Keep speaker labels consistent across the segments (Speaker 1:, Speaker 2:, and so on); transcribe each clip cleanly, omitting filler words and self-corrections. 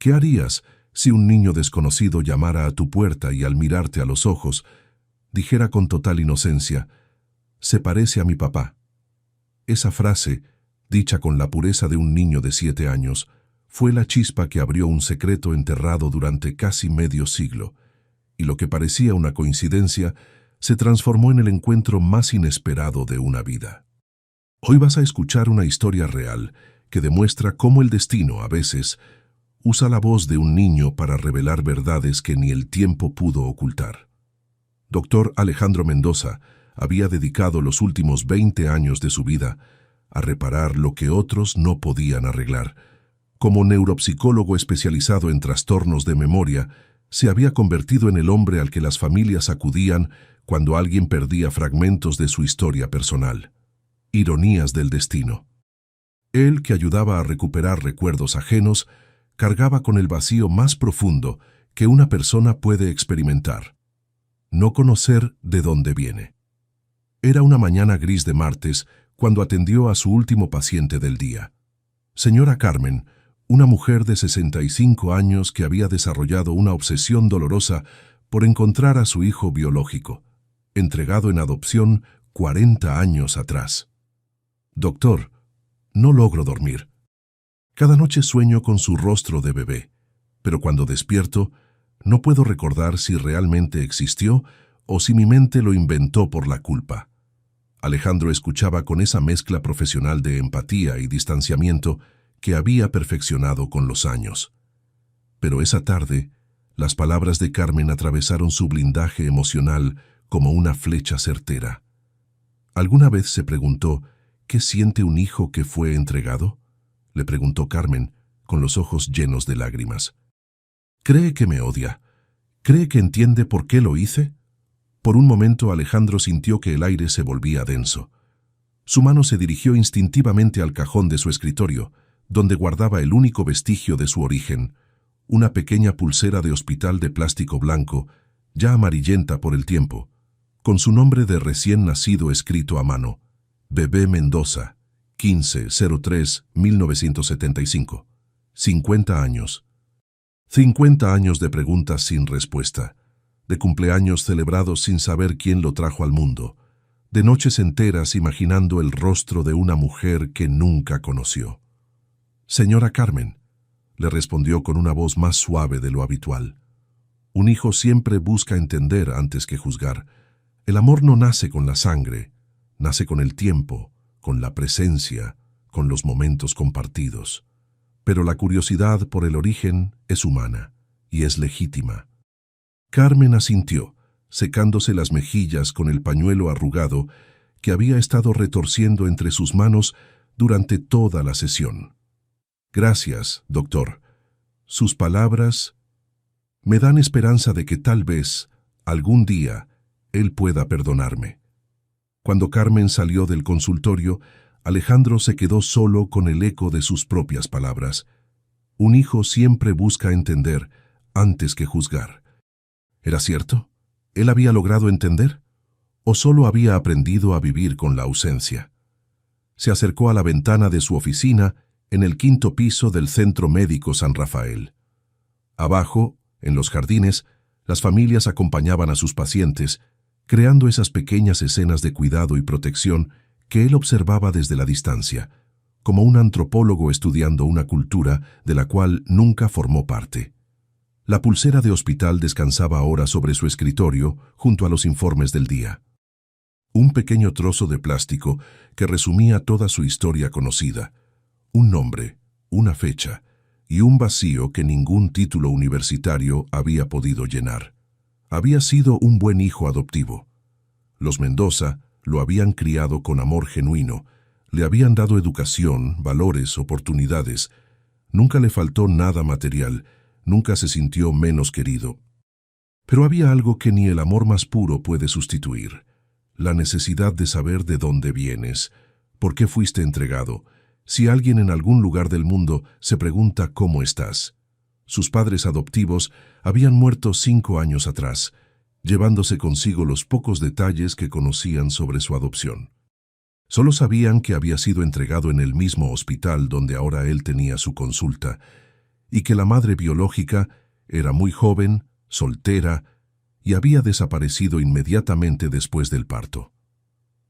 Speaker 1: ¿Qué harías si un niño desconocido llamara a tu puerta y al mirarte a los ojos, dijera con total inocencia, «Se parece a mi papá»? Esa frase, dicha con la pureza de un niño de 7 años, fue la chispa que abrió un secreto enterrado durante casi medio siglo, y lo que parecía una coincidencia se transformó en el encuentro más inesperado de una vida. Hoy vas a escuchar una historia real que demuestra cómo el destino, a veces, usa la voz de un niño para revelar verdades que ni el tiempo pudo ocultar. Dr. Alejandro Mendoza había dedicado los últimos 20 años de su vida a reparar lo que otros no podían arreglar. Como neuropsicólogo especializado en trastornos de memoria, se había convertido en el hombre al que las familias acudían cuando alguien perdía fragmentos de su historia personal. Ironías del destino. Él, que ayudaba a recuperar recuerdos ajenos, cargaba con el vacío más profundo que una persona puede experimentar: no conocer de dónde viene. Era una mañana gris de martes cuando atendió a su último paciente del día. Señora Carmen, una mujer de 65 años que había desarrollado una obsesión dolorosa por encontrar a su hijo biológico, entregado en adopción 40 años atrás. «Doctor, no logro dormir. Cada noche sueño con su rostro de bebé, pero cuando despierto, no puedo recordar si realmente existió o si mi mente lo inventó por la culpa». Alejandro escuchaba con esa mezcla profesional de empatía y distanciamiento que había perfeccionado con los años. Pero esa tarde, las palabras de Carmen atravesaron su blindaje emocional como una flecha certera. ¿Alguna vez se preguntó qué siente un hijo que fue entregado? Le preguntó Carmen, con los ojos llenos de lágrimas. ¿Cree que me odia? ¿Cree que entiende por qué lo hice? Por un momento Alejandro sintió que el aire se volvía denso. Su mano se dirigió instintivamente al cajón de su escritorio, donde guardaba el único vestigio de su origen, una pequeña pulsera de hospital de plástico blanco, ya amarillenta por el tiempo, con su nombre de recién nacido escrito a mano: Bebé Mendoza, 15-03-1975. 50 años. 50 años de preguntas sin respuesta, de cumpleaños celebrados sin saber quién lo trajo al mundo, de noches enteras imaginando el rostro de una mujer que nunca conoció. «Señora Carmen», le respondió con una voz más suave de lo habitual. Un hijo siempre busca entender antes que juzgar. El amor no nace con la sangre, nace con el tiempo, con la presencia, con los momentos compartidos. Pero la curiosidad por el origen es humana y es legítima. Carmen asintió, secándose las mejillas con el pañuelo arrugado que había estado retorciendo entre sus manos durante toda la sesión. «Gracias, doctor. Sus palabras me dan esperanza de que tal vez, algún día, él pueda perdonarme». Cuando Carmen salió del consultorio, Alejandro se quedó solo con el eco de sus propias palabras. Un hijo siempre busca entender antes que juzgar. ¿Era cierto? ¿Él había logrado entender? ¿O solo había aprendido a vivir con la ausencia? Se acercó a la ventana de su oficina en el 5º piso del Centro Médico San Rafael. Abajo, en los jardines, las familias acompañaban a sus pacientes, creando esas pequeñas escenas de cuidado y protección que él observaba desde la distancia, como un antropólogo estudiando una cultura de la cual nunca formó parte. La pulsera de hospital descansaba ahora sobre su escritorio junto a los informes del día. Un pequeño trozo de plástico que resumía toda su historia conocida, un nombre, una fecha y un vacío que ningún título universitario había podido llenar. Había sido un buen hijo adoptivo. Los Mendoza lo habían criado con amor genuino, le habían dado educación, valores, oportunidades. Nunca le faltó nada material, nunca se sintió menos querido. Pero había algo que ni el amor más puro puede sustituir: la necesidad de saber de dónde vienes, por qué fuiste entregado, si alguien en algún lugar del mundo se pregunta cómo estás. Sus padres adoptivos habían muerto 5 años atrás, llevándose consigo los pocos detalles que conocían sobre su adopción. Solo sabían que había sido entregado en el mismo hospital donde ahora él tenía su consulta, y que la madre biológica era muy joven, soltera, y había desaparecido inmediatamente después del parto.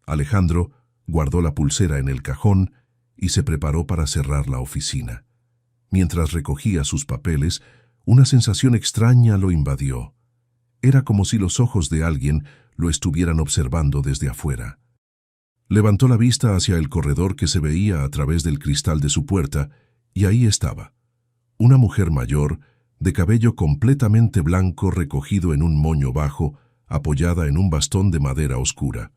Speaker 1: Alejandro guardó la pulsera en el cajón y se preparó para cerrar la oficina. Mientras recogía sus papeles, una sensación extraña lo invadió. Era como si los ojos de alguien lo estuvieran observando desde afuera. Levantó la vista hacia el corredor que se veía a través del cristal de su puerta, y ahí estaba, una mujer mayor, de cabello completamente blanco recogido en un moño bajo, apoyada en un bastón de madera oscura.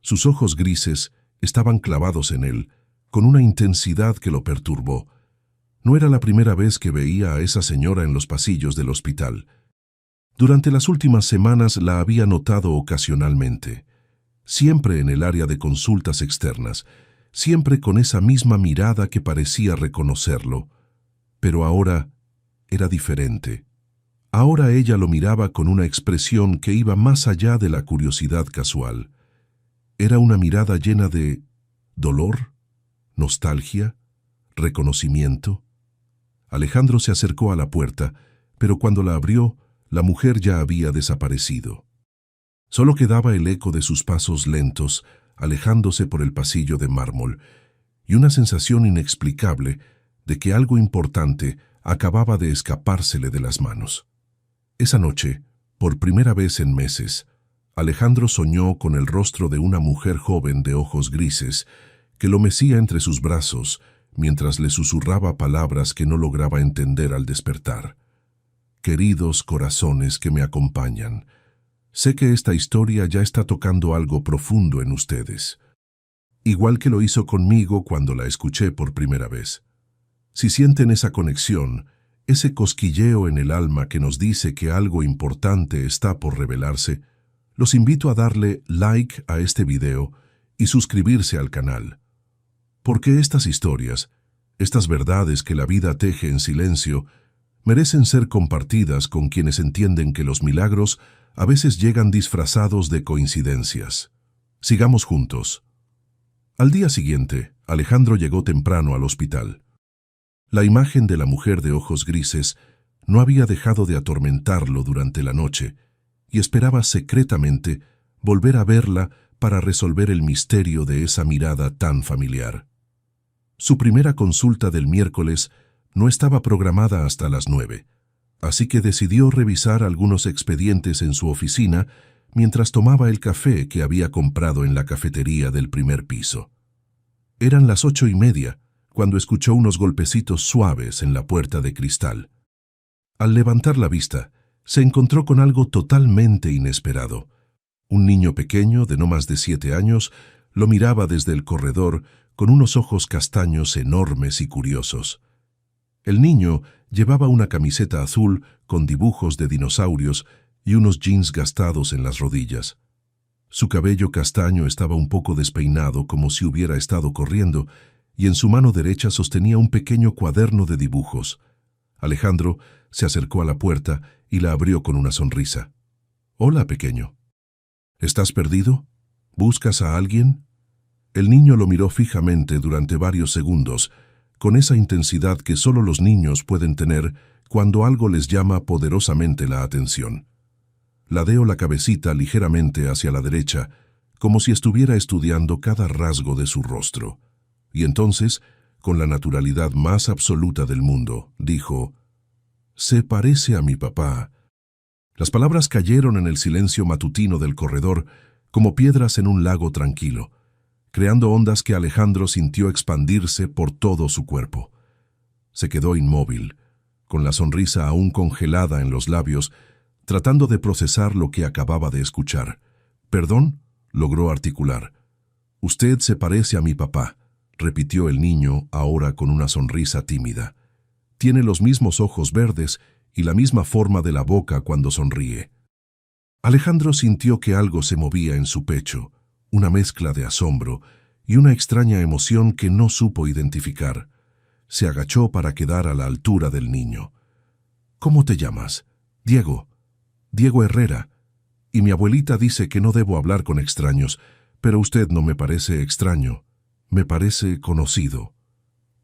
Speaker 1: Sus ojos grises estaban clavados en él, con una intensidad que lo perturbó. No era la primera vez que veía a esa señora en los pasillos del hospital. Durante las últimas semanas la había notado ocasionalmente, siempre en el área de consultas externas, siempre con esa misma mirada que parecía reconocerlo. Pero ahora era diferente. Ahora ella lo miraba con una expresión que iba más allá de la curiosidad casual. Era una mirada llena de dolor, nostalgia, reconocimiento. Alejandro se acercó a la puerta, pero cuando la abrió, la mujer ya había desaparecido. Solo quedaba el eco de sus pasos lentos, alejándose por el pasillo de mármol, y una sensación inexplicable de que algo importante acababa de escapársele de las manos. Esa noche, por primera vez en meses, Alejandro soñó con el rostro de una mujer joven de ojos grises que lo mecía entre sus brazos mientras le susurraba palabras que no lograba entender al despertar. Queridos corazones que me acompañan, sé que esta historia ya está tocando algo profundo en ustedes, igual que lo hizo conmigo cuando la escuché por primera vez. Si sienten esa conexión, ese cosquilleo en el alma que nos dice que algo importante está por revelarse, los invito a darle like a este video y suscribirse al canal. Porque estas historias, estas verdades que la vida teje en silencio, merecen ser compartidas con quienes entienden que los milagros a veces llegan disfrazados de coincidencias. Sigamos juntos. Al día siguiente, Alejandro llegó temprano al hospital. La imagen de la mujer de ojos grises no había dejado de atormentarlo durante la noche y esperaba secretamente volver a verla para resolver el misterio de esa mirada tan familiar. Su primera consulta del miércoles no estaba programada hasta las 9, así que decidió revisar algunos expedientes en su oficina mientras tomaba el café que había comprado en la cafetería del primer piso. Eran las 8:30 cuando escuchó unos golpecitos suaves en la puerta de cristal. Al levantar la vista, se encontró con algo totalmente inesperado. Un niño pequeño de no más de 7 años lo miraba desde el corredor con unos ojos castaños enormes y curiosos. El niño llevaba una camiseta azul con dibujos de dinosaurios y unos jeans gastados en las rodillas. Su cabello castaño estaba un poco despeinado como si hubiera estado corriendo, y en su mano derecha sostenía un pequeño cuaderno de dibujos. Alejandro se acercó a la puerta y la abrió con una sonrisa. «Hola, pequeño. ¿Estás perdido? ¿Buscas a alguien?» El niño lo miró fijamente durante varios segundos, con esa intensidad que solo los niños pueden tener cuando algo les llama poderosamente la atención. Ladeó la cabecita ligeramente hacia la derecha, como si estuviera estudiando cada rasgo de su rostro. Y entonces, con la naturalidad más absoluta del mundo, dijo: «Se parece a mi papá». Las palabras cayeron en el silencio matutino del corredor como piedras en un lago tranquilo, creando ondas que Alejandro sintió expandirse por todo su cuerpo. Se quedó inmóvil, con la sonrisa aún congelada en los labios, tratando de procesar lo que acababa de escuchar. «¿Perdón?», logró articular. «Usted se parece a mi papá», repitió el niño, ahora con una sonrisa tímida. «Tiene los mismos ojos verdes y la misma forma de la boca cuando sonríe». Alejandro sintió que algo se movía en su pecho, una mezcla de asombro y una extraña emoción que no supo identificar. Se agachó para quedar a la altura del niño. «¿Cómo te llamas?» «Diego. Diego Herrera. Y mi abuelita dice que no debo hablar con extraños, pero usted no me parece extraño. Me parece conocido».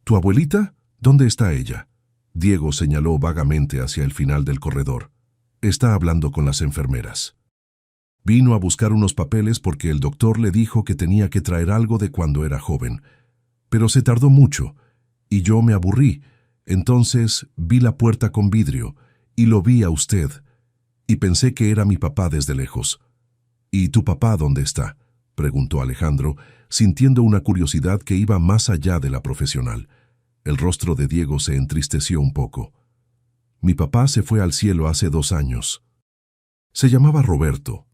Speaker 1: «¿Tu abuelita? ¿Dónde está ella?». Diego señaló vagamente hacia el final del corredor. Está hablando con las enfermeras. Vino a buscar unos papeles porque el doctor le dijo que tenía que traer algo de cuando era joven. Pero se tardó mucho, y yo me aburrí. Entonces vi la puerta con vidrio, y lo vi a usted, y pensé que era mi papá desde lejos. ¿Y tu papá dónde está?, preguntó Alejandro, sintiendo una curiosidad que iba más allá de la profesional. El rostro de Diego se entristeció un poco. Mi papá se fue al cielo hace 2 años. Se llamaba Roberto,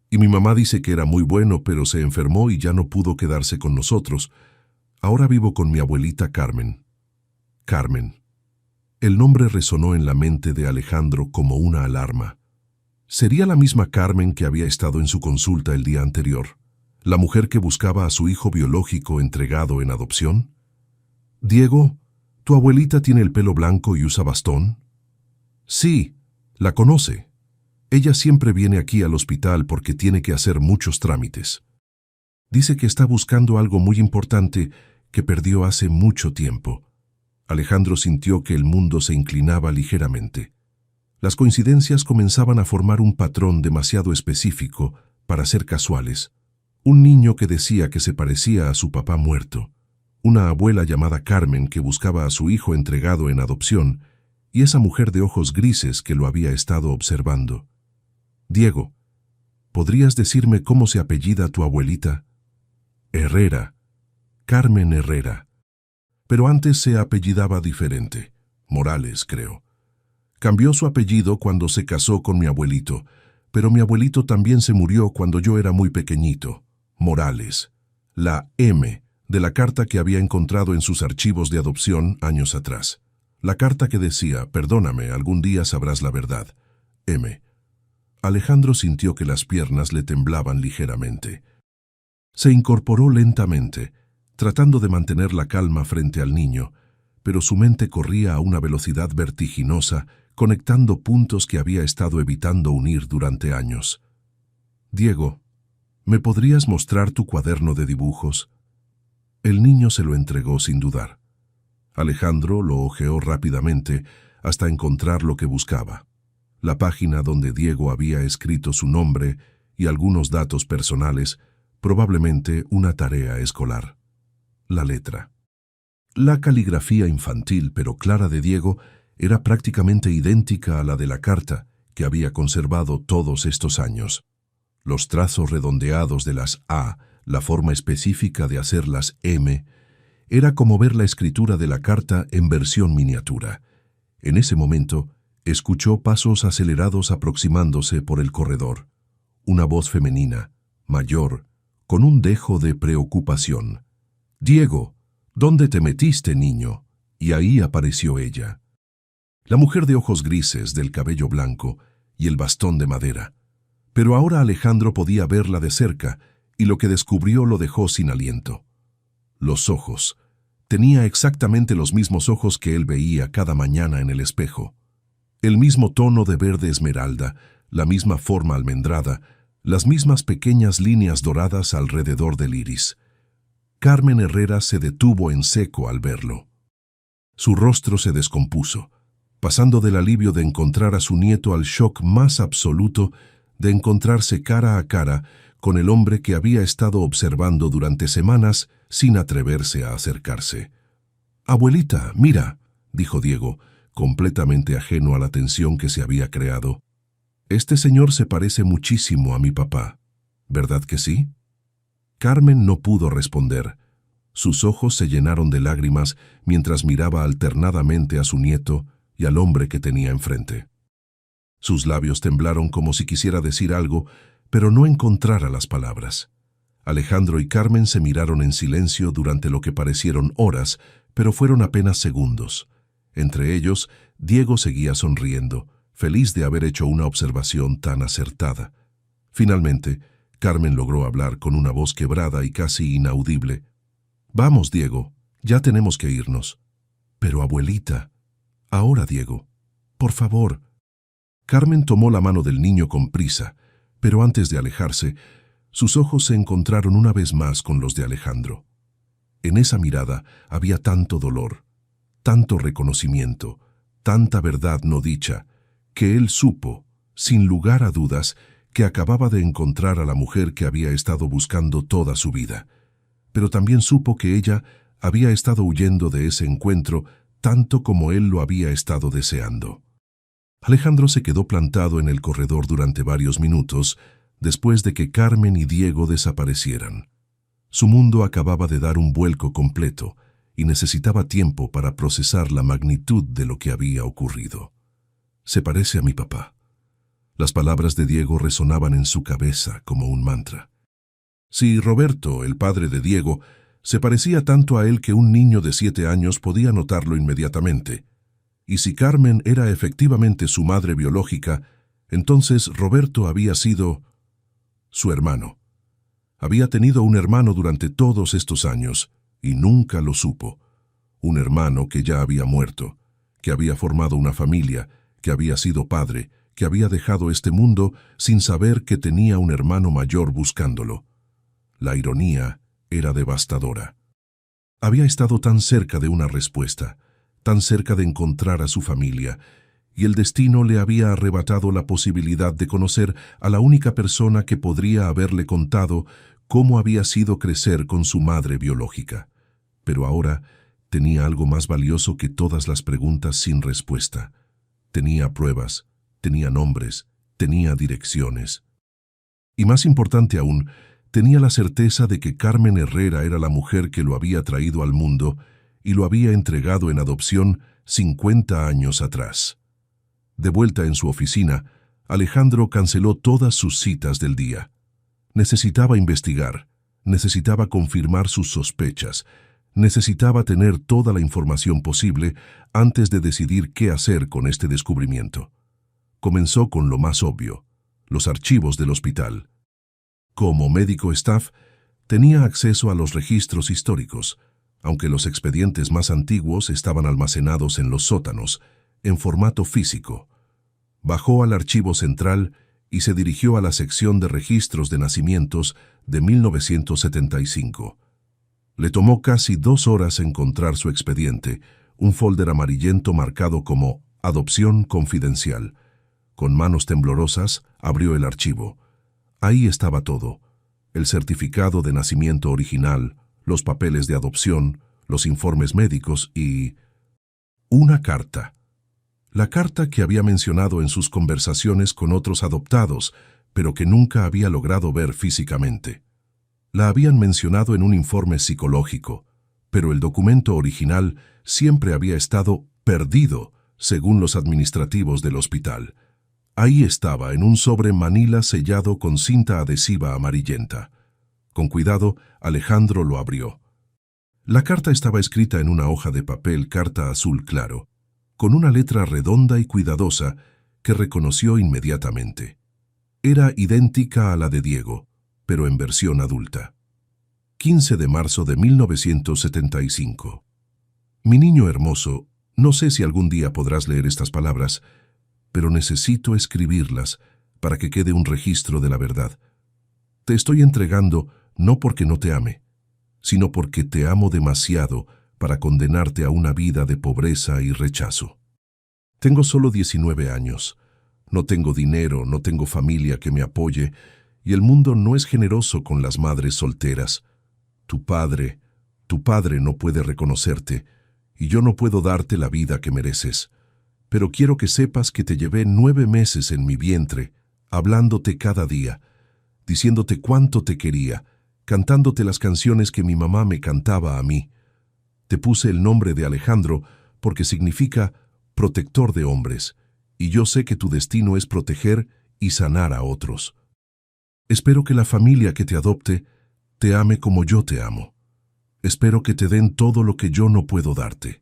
Speaker 1: y mi mamá dice que era muy bueno, pero se enfermó y ya no pudo quedarse con nosotros. Ahora vivo con mi abuelita Carmen. Carmen. El nombre resonó en la mente de Alejandro como una alarma. ¿Sería la misma Carmen que había estado en su consulta el día anterior? ¿La mujer que buscaba a su hijo biológico entregado en adopción? Diego, ¿tu abuelita tiene el pelo blanco y usa bastón? Sí, la conoce. Ella siempre viene aquí al hospital porque tiene que hacer muchos trámites. Dice que está buscando algo muy importante que perdió hace mucho tiempo. Alejandro sintió que el mundo se inclinaba ligeramente. Las coincidencias comenzaban a formar un patrón demasiado específico para ser casuales. Un niño que decía que se parecía a su papá muerto, una abuela llamada Carmen que buscaba a su hijo entregado en adopción, y esa mujer de ojos grises que lo había estado observando. Diego, ¿podrías decirme cómo se apellida tu abuelita? Herrera. Carmen Herrera. Pero antes se apellidaba diferente. Morales, creo. Cambió su apellido cuando se casó con mi abuelito, pero mi abuelito también se murió cuando yo era muy pequeñito. Morales. La M de la carta que había encontrado en sus archivos de adopción años atrás. La carta que decía, perdóname, algún día sabrás la verdad. M. Alejandro sintió que las piernas le temblaban ligeramente. Se incorporó lentamente, tratando de mantener la calma frente al niño, pero su mente corría a una velocidad vertiginosa, conectando puntos que había estado evitando unir durante años. Diego, ¿me podrías mostrar tu cuaderno de dibujos? El niño se lo entregó sin dudar. Alejandro lo hojeó rápidamente hasta encontrar lo que buscaba. La página donde Diego había escrito su nombre y algunos datos personales, probablemente una tarea escolar. La letra. La caligrafía infantil pero clara de Diego era prácticamente idéntica a la de la carta que había conservado todos estos años. Los trazos redondeados de las A, la forma específica de hacer las M, era como ver la escritura de la carta en versión miniatura. En ese momento, escuchó pasos acelerados aproximándose por el corredor. Una voz femenina, mayor, con un dejo de preocupación. «Diego, ¿dónde te metiste, niño?» Y ahí apareció ella. La mujer de ojos grises, del cabello blanco y el bastón de madera. Pero ahora Alejandro podía verla de cerca y lo que descubrió lo dejó sin aliento. Los ojos. Tenía exactamente los mismos ojos que él veía cada mañana en el espejo. El mismo tono de verde esmeralda, la misma forma almendrada, las mismas pequeñas líneas doradas alrededor del iris. Carmen Herrera se detuvo en seco al verlo. Su rostro se descompuso, pasando del alivio de encontrar a su nieto al shock más absoluto de encontrarse cara a cara con el hombre que había estado observando durante semanas sin atreverse a acercarse. «Abuelita, mira», dijo Diego, completamente ajeno a la tensión que se había creado. «Este señor se parece muchísimo a mi papá, ¿verdad que sí?» Carmen no pudo responder. Sus ojos se llenaron de lágrimas mientras miraba alternadamente a su nieto y al hombre que tenía enfrente. Sus labios temblaron como si quisiera decir algo, pero no encontrara las palabras. Alejandro y Carmen se miraron en silencio durante lo que parecieron horas, pero fueron apenas segundos. Entre ellos, Diego seguía sonriendo, feliz de haber hecho una observación tan acertada. Finalmente, Carmen logró hablar con una voz quebrada y casi inaudible. «Vamos, Diego, ya tenemos que irnos». «Pero, abuelita». «Ahora, Diego. Por favor». Carmen tomó la mano del niño con prisa, pero antes de alejarse, sus ojos se encontraron una vez más con los de Alejandro. En esa mirada había tanto dolor, tanto reconocimiento, tanta verdad no dicha, que él supo, sin lugar a dudas, que acababa de encontrar a la mujer que había estado buscando toda su vida. Pero también supo que ella había estado huyendo de ese encuentro tanto como él lo había estado deseando. Alejandro se quedó plantado en el corredor durante varios minutos después de que Carmen y Diego desaparecieran. Su mundo acababa de dar un vuelco completo y necesitaba tiempo para procesar la magnitud de lo que había ocurrido. Se parece a mi papá. Las palabras de Diego resonaban en su cabeza como un mantra. Si Roberto, el padre de Diego, se parecía tanto a él que un niño de 7 años podía notarlo inmediatamente, y si Carmen era efectivamente su madre biológica, entonces Roberto había sido su hermano. Había tenido un hermano durante todos estos años, y nunca lo supo. Un hermano que ya había muerto, que había formado una familia, que había sido padre, que había dejado este mundo sin saber que tenía un hermano mayor buscándolo. La ironía era devastadora. Había estado tan cerca de una respuesta, tan cerca de encontrar a su familia, y el destino le había arrebatado la posibilidad de conocer a la única persona que podría haberle contado cómo había sido crecer con su madre biológica. Pero ahora tenía algo más valioso que todas las preguntas sin respuesta. Tenía pruebas, tenía nombres, tenía direcciones. Y más importante aún, tenía la certeza de que Carmen Herrera era la mujer que lo había traído al mundo y lo había entregado en adopción 50 años atrás. De vuelta en su oficina, Alejandro canceló todas sus citas del día. Necesitaba investigar, necesitaba confirmar sus sospechas, necesitaba tener toda la información posible antes de decidir qué hacer con este descubrimiento. Comenzó con lo más obvio, los archivos del hospital. Como médico staff, tenía acceso a los registros históricos, aunque los expedientes más antiguos estaban almacenados en los sótanos, en formato físico. Bajó al archivo central y se dirigió a la sección de registros de nacimientos de 1975. Le tomó casi 2 horas encontrar su expediente, un folder amarillento marcado como Adopción Confidencial. Con manos temblorosas, abrió el archivo. Ahí estaba todo: el certificado de nacimiento original, los papeles de adopción, los informes médicos y una carta. La carta que había mencionado en sus conversaciones con otros adoptados, pero que nunca había logrado ver físicamente. La habían mencionado en un informe psicológico, pero el documento original siempre había estado perdido, según los administrativos del hospital. Ahí estaba, en un sobre manila sellado con cinta adhesiva amarillenta. Con cuidado, Alejandro lo abrió. La carta estaba escrita en una hoja de papel carta azul claro, con una letra redonda y cuidadosa que reconoció inmediatamente. Era idéntica a la de Diego, pero en versión adulta. 15 de marzo de 1975. Mi niño hermoso, no sé si algún día podrás leer estas palabras, pero necesito escribirlas para que quede un registro de la verdad. Te estoy entregando no porque no te ame, sino porque te amo demasiado para condenarte a una vida de pobreza y rechazo. Tengo solo 19 años. No tengo dinero, no tengo familia que me apoye, y el mundo no es generoso con las madres solteras. Tu padre no puede reconocerte, y yo no puedo darte la vida que mereces. Pero quiero que sepas que te llevé 9 meses en mi vientre, hablándote cada día, diciéndote cuánto te quería, cantándote las canciones que mi mamá me cantaba a mí. Te puse el nombre de Alejandro porque significa protector de hombres, y yo sé que tu destino es proteger y sanar a otros. Espero que la familia que te adopte te ame como yo te amo. Espero que te den todo lo que yo no puedo darte.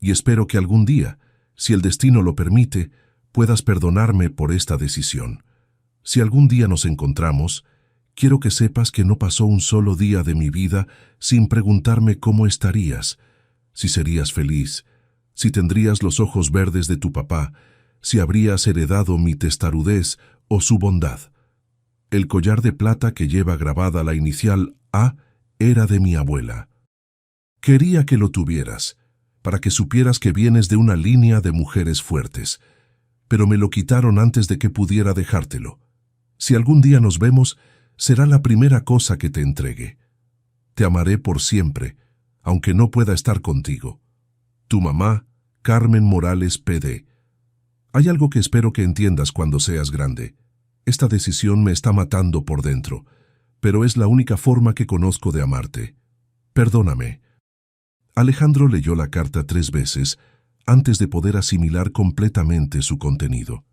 Speaker 1: Y espero que algún día, si el destino lo permite, puedas perdonarme por esta decisión. Si algún día nos encontramos, quiero que sepas que no pasó un solo día de mi vida sin preguntarme cómo estarías, si serías feliz, si tendrías los ojos verdes de tu papá, si habrías heredado mi testarudez o su bondad. El collar de plata que lleva grabada la inicial A era de mi abuela. Quería que lo tuvieras, para que supieras que vienes de una línea de mujeres fuertes. Pero me lo quitaron antes de que pudiera dejártelo. Si algún día nos vemos, será la primera cosa que te entregue. Te amaré por siempre, aunque no pueda estar contigo. Tu mamá, Carmen Morales P.D. Hay algo que espero que entiendas cuando seas grande. Esta decisión me está matando por dentro, pero es la única forma que conozco de amarte. Perdóname. Alejandro leyó la carta 3 veces antes de poder asimilar completamente su contenido.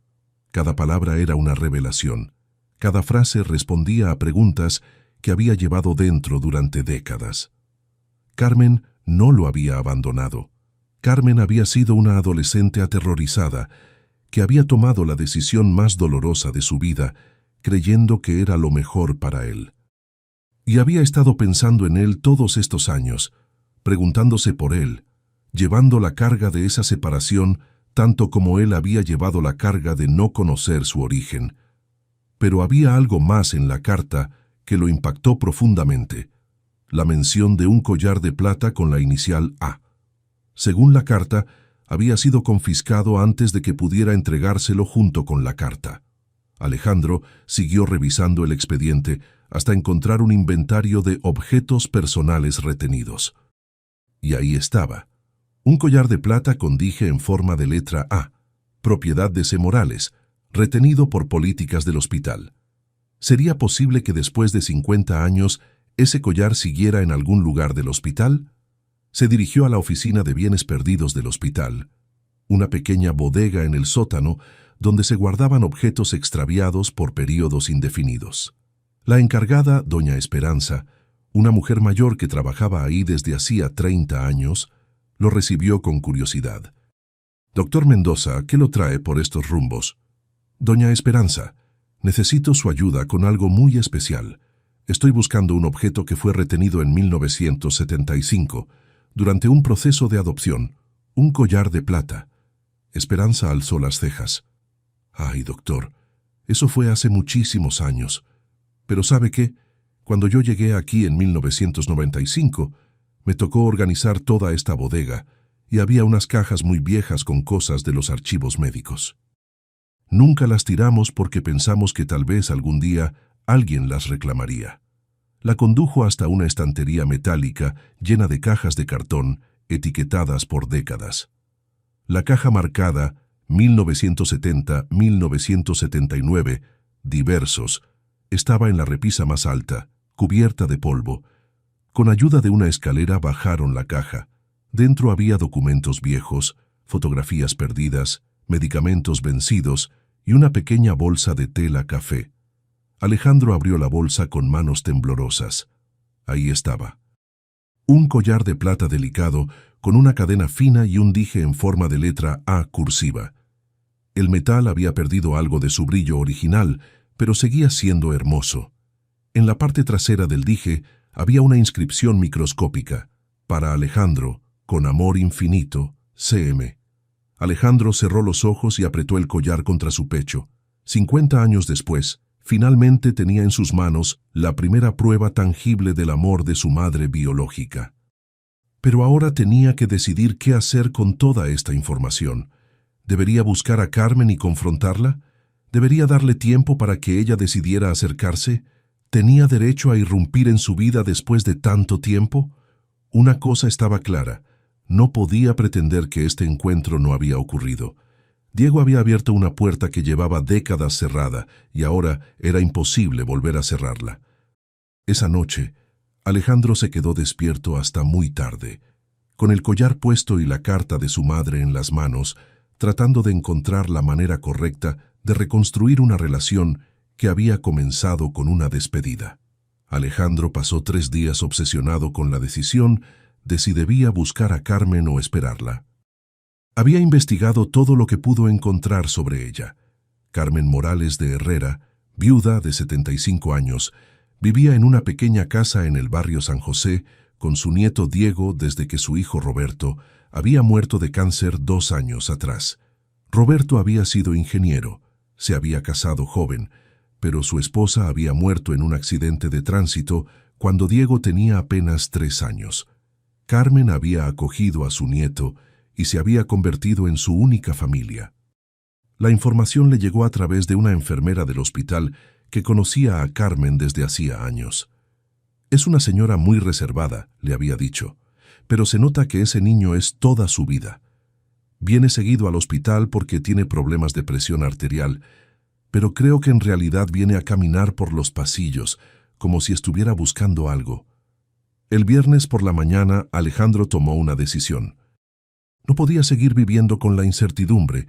Speaker 1: Cada palabra era una revelación. Cada frase respondía a preguntas que había llevado dentro durante décadas. Carmen no lo había abandonado. Carmen había sido una adolescente aterrorizada que había tomado la decisión más dolorosa de su vida, creyendo que era lo mejor para él. Y había estado pensando en él todos estos años, preguntándose por él, llevando la carga de esa separación tanto como él había llevado la carga de no conocer su origen. Pero había algo más en la carta que lo impactó profundamente: la mención de un collar de plata con la inicial A. Según la carta, había sido confiscado antes de que pudiera entregárselo junto con la carta. Alejandro siguió revisando el expediente hasta encontrar un inventario de objetos personales retenidos. Y ahí estaba: un collar de plata con dije en forma de letra A, propiedad de C. Morales, retenido por políticas del hospital. ¿Sería posible que después de 50 años ese collar siguiera en algún lugar del hospital? Se dirigió a la oficina de bienes perdidos del hospital, una pequeña bodega en el sótano donde se guardaban objetos extraviados por períodos indefinidos. La encargada, doña Esperanza, una mujer mayor que trabajaba ahí desde hacía 30 años, lo recibió con curiosidad. «Doctor Mendoza, ¿qué lo trae por estos rumbos?» «Doña Esperanza, necesito su ayuda con algo muy especial. Estoy buscando un objeto que fue retenido en 1975, durante un proceso de adopción, un collar de plata». Esperanza alzó las cejas. «Ay, doctor, eso fue hace muchísimos años. Pero ¿sabe qué? Cuando yo llegué aquí en 1995, me tocó organizar toda esta bodega y había unas cajas muy viejas con cosas de los archivos médicos. Nunca las tiramos porque pensamos que tal vez algún día alguien las reclamaría». La condujo hasta una estantería metálica llena de cajas de cartón etiquetadas por décadas. La caja marcada 1970-1979, diversos, estaba en la repisa más alta, cubierta de polvo. Con ayuda de una escalera bajaron la caja. Dentro había documentos viejos, fotografías perdidas, medicamentos vencidos y una pequeña bolsa de tela café. Alejandro abrió la bolsa con manos temblorosas. Ahí estaba: un collar de plata delicado con una cadena fina y un dije en forma de letra A cursiva. El metal había perdido algo de su brillo original, pero seguía siendo hermoso. En la parte trasera del dije había una inscripción microscópica: «Para Alejandro, con amor infinito, C.M.». Alejandro cerró los ojos y apretó el collar contra su pecho. 50 años después, finalmente tenía en sus manos la primera prueba tangible del amor de su madre biológica. Pero ahora tenía que decidir qué hacer con toda esta información. ¿Debería buscar a Carmen y confrontarla? ¿Debería darle tiempo para que ella decidiera acercarse? ¿Tenía derecho a irrumpir en su vida después de tanto tiempo? Una cosa estaba clara: no podía pretender que este encuentro no había ocurrido. Diego había abierto una puerta que llevaba décadas cerrada y ahora era imposible volver a cerrarla. Esa noche, Alejandro se quedó despierto hasta muy tarde, con el collar puesto y la carta de su madre en las manos, tratando de encontrar la manera correcta de reconstruir una relación que había comenzado con una despedida. Alejandro pasó 3 días obsesionado con la decisión de si debía buscar a Carmen o esperarla. Había investigado todo lo que pudo encontrar sobre ella. Carmen Morales de Herrera, viuda de 75 años, vivía en una pequeña casa en el barrio San José con su nieto Diego desde que su hijo Roberto había muerto de cáncer 2 años atrás. Roberto había sido ingeniero, se había casado joven, pero su esposa había muerto en un accidente de tránsito cuando Diego tenía apenas 3 años. Carmen había acogido a su nieto y se había convertido en su única familia. La información le llegó a través de una enfermera del hospital que conocía a Carmen desde hacía años. «Es una señora muy reservada», le había dicho, «pero se nota que ese niño es toda su vida. Viene seguido al hospital porque tiene problemas de presión arterial, pero creo que en realidad viene a caminar por los pasillos, como si estuviera buscando algo». El viernes por la mañana, Alejandro tomó una decisión. No podía seguir viviendo con la incertidumbre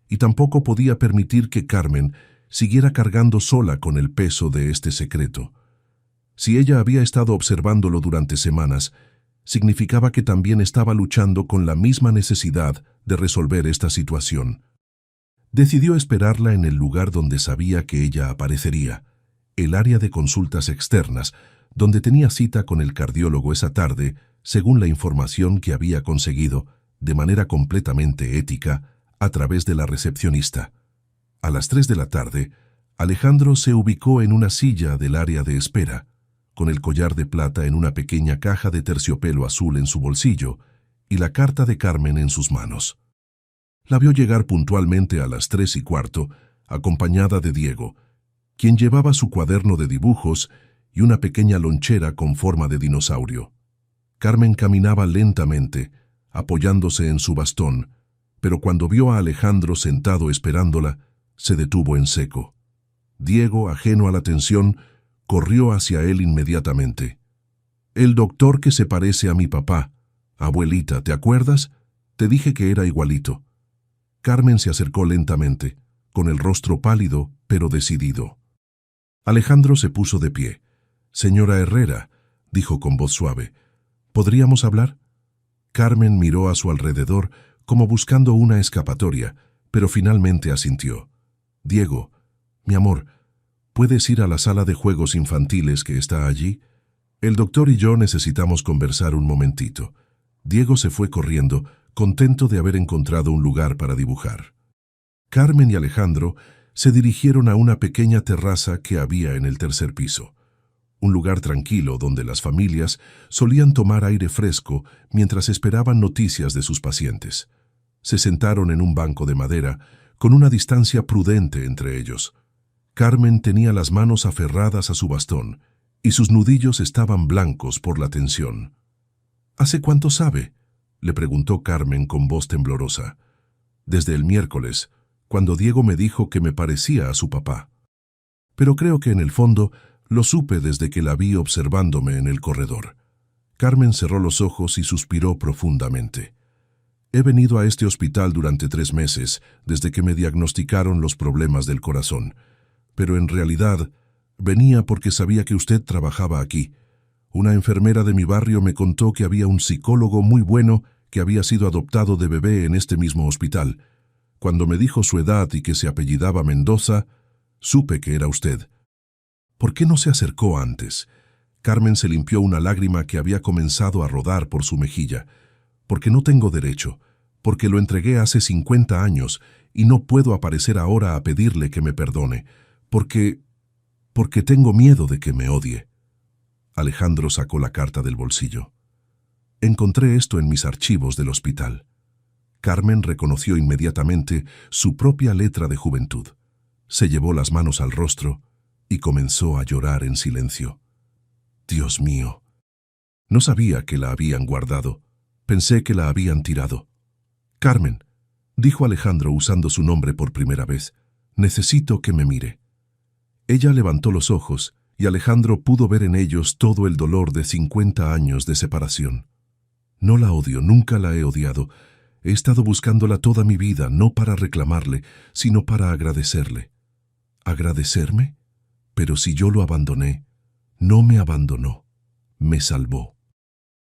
Speaker 1: y tampoco podía permitir que Carmen siguiera cargando sola con el peso de este secreto. Si ella había estado observándolo durante semanas, significaba que también estaba luchando con la misma necesidad de resolver esta situación. Decidió esperarla en el lugar donde sabía que ella aparecería, el área de consultas externas, donde tenía cita con el cardiólogo esa tarde, según la información que había conseguido, de manera completamente ética, a través de la recepcionista. A las 3 de la tarde, Alejandro se ubicó en una silla del área de espera, con el collar de plata en una pequeña caja de terciopelo azul en su bolsillo y la carta de Carmen en sus manos. La vio llegar puntualmente a las 3:15, acompañada de Diego, quien llevaba su cuaderno de dibujos y una pequeña lonchera con forma de dinosaurio. Carmen caminaba lentamente, apoyándose en su bastón, pero cuando vio a Alejandro sentado esperándola, se detuvo en seco. Diego, ajeno a la tensión, corrió hacia él inmediatamente. «El doctor que se parece a mi papá. Abuelita, ¿te acuerdas? Te dije que era igualito». Carmen se acercó lentamente, con el rostro pálido, pero decidido. Alejandro se puso de pie. «Señora Herrera», dijo con voz suave, «¿podríamos hablar?». Carmen miró a su alrededor como buscando una escapatoria, pero finalmente asintió. «Diego, mi amor, ¿puedes ir a la sala de juegos infantiles que está allí? El doctor y yo necesitamos conversar un momentito». Diego se fue corriendo, contento de haber encontrado un lugar para dibujar. Carmen y Alejandro se dirigieron a una pequeña terraza que había en el tercer piso. Un lugar tranquilo donde las familias solían tomar aire fresco mientras esperaban noticias de sus pacientes. Se sentaron en un banco de madera, con una distancia prudente entre ellos. Carmen tenía las manos aferradas a su bastón, y sus nudillos estaban blancos por la tensión. «¿Hace cuánto sabe?», le preguntó Carmen con voz temblorosa. «Desde el miércoles, cuando Diego me dijo que me parecía a su papá. Pero creo que en el fondo lo supe desde que la vi observándome en el corredor». Carmen cerró los ojos y suspiró profundamente. «He venido a este hospital durante 3 meses, desde que me diagnosticaron los problemas del corazón. Pero en realidad, venía porque sabía que usted trabajaba aquí. Una enfermera de mi barrio me contó que había un psicólogo muy bueno que había sido adoptado de bebé en este mismo hospital. Cuando me dijo su edad y que se apellidaba Mendoza, supe que era usted». «¿Por qué no se acercó antes?». Carmen se limpió una lágrima que había comenzado a rodar por su mejilla. «Porque no tengo derecho, porque lo entregué hace 50 años y no puedo aparecer ahora a pedirle que me perdone, porque tengo miedo de que me odie». Alejandro sacó la carta del bolsillo. «Encontré esto en mis archivos del hospital». Carmen reconoció inmediatamente su propia letra de juventud. Se llevó las manos al rostro y comenzó a llorar en silencio. «Dios mío. No sabía que la habían guardado. Pensé que la habían tirado». «Carmen», dijo Alejandro usando su nombre por primera vez, «necesito que me mire». Ella levantó los ojos y Alejandro pudo ver en ellos todo el dolor de 50 años de separación. «No la odio, nunca la he odiado. He estado buscándola toda mi vida, no para reclamarle, sino para agradecerle». «¿Agradecerme? Pero si yo lo abandoné». «No me abandonó, me salvó».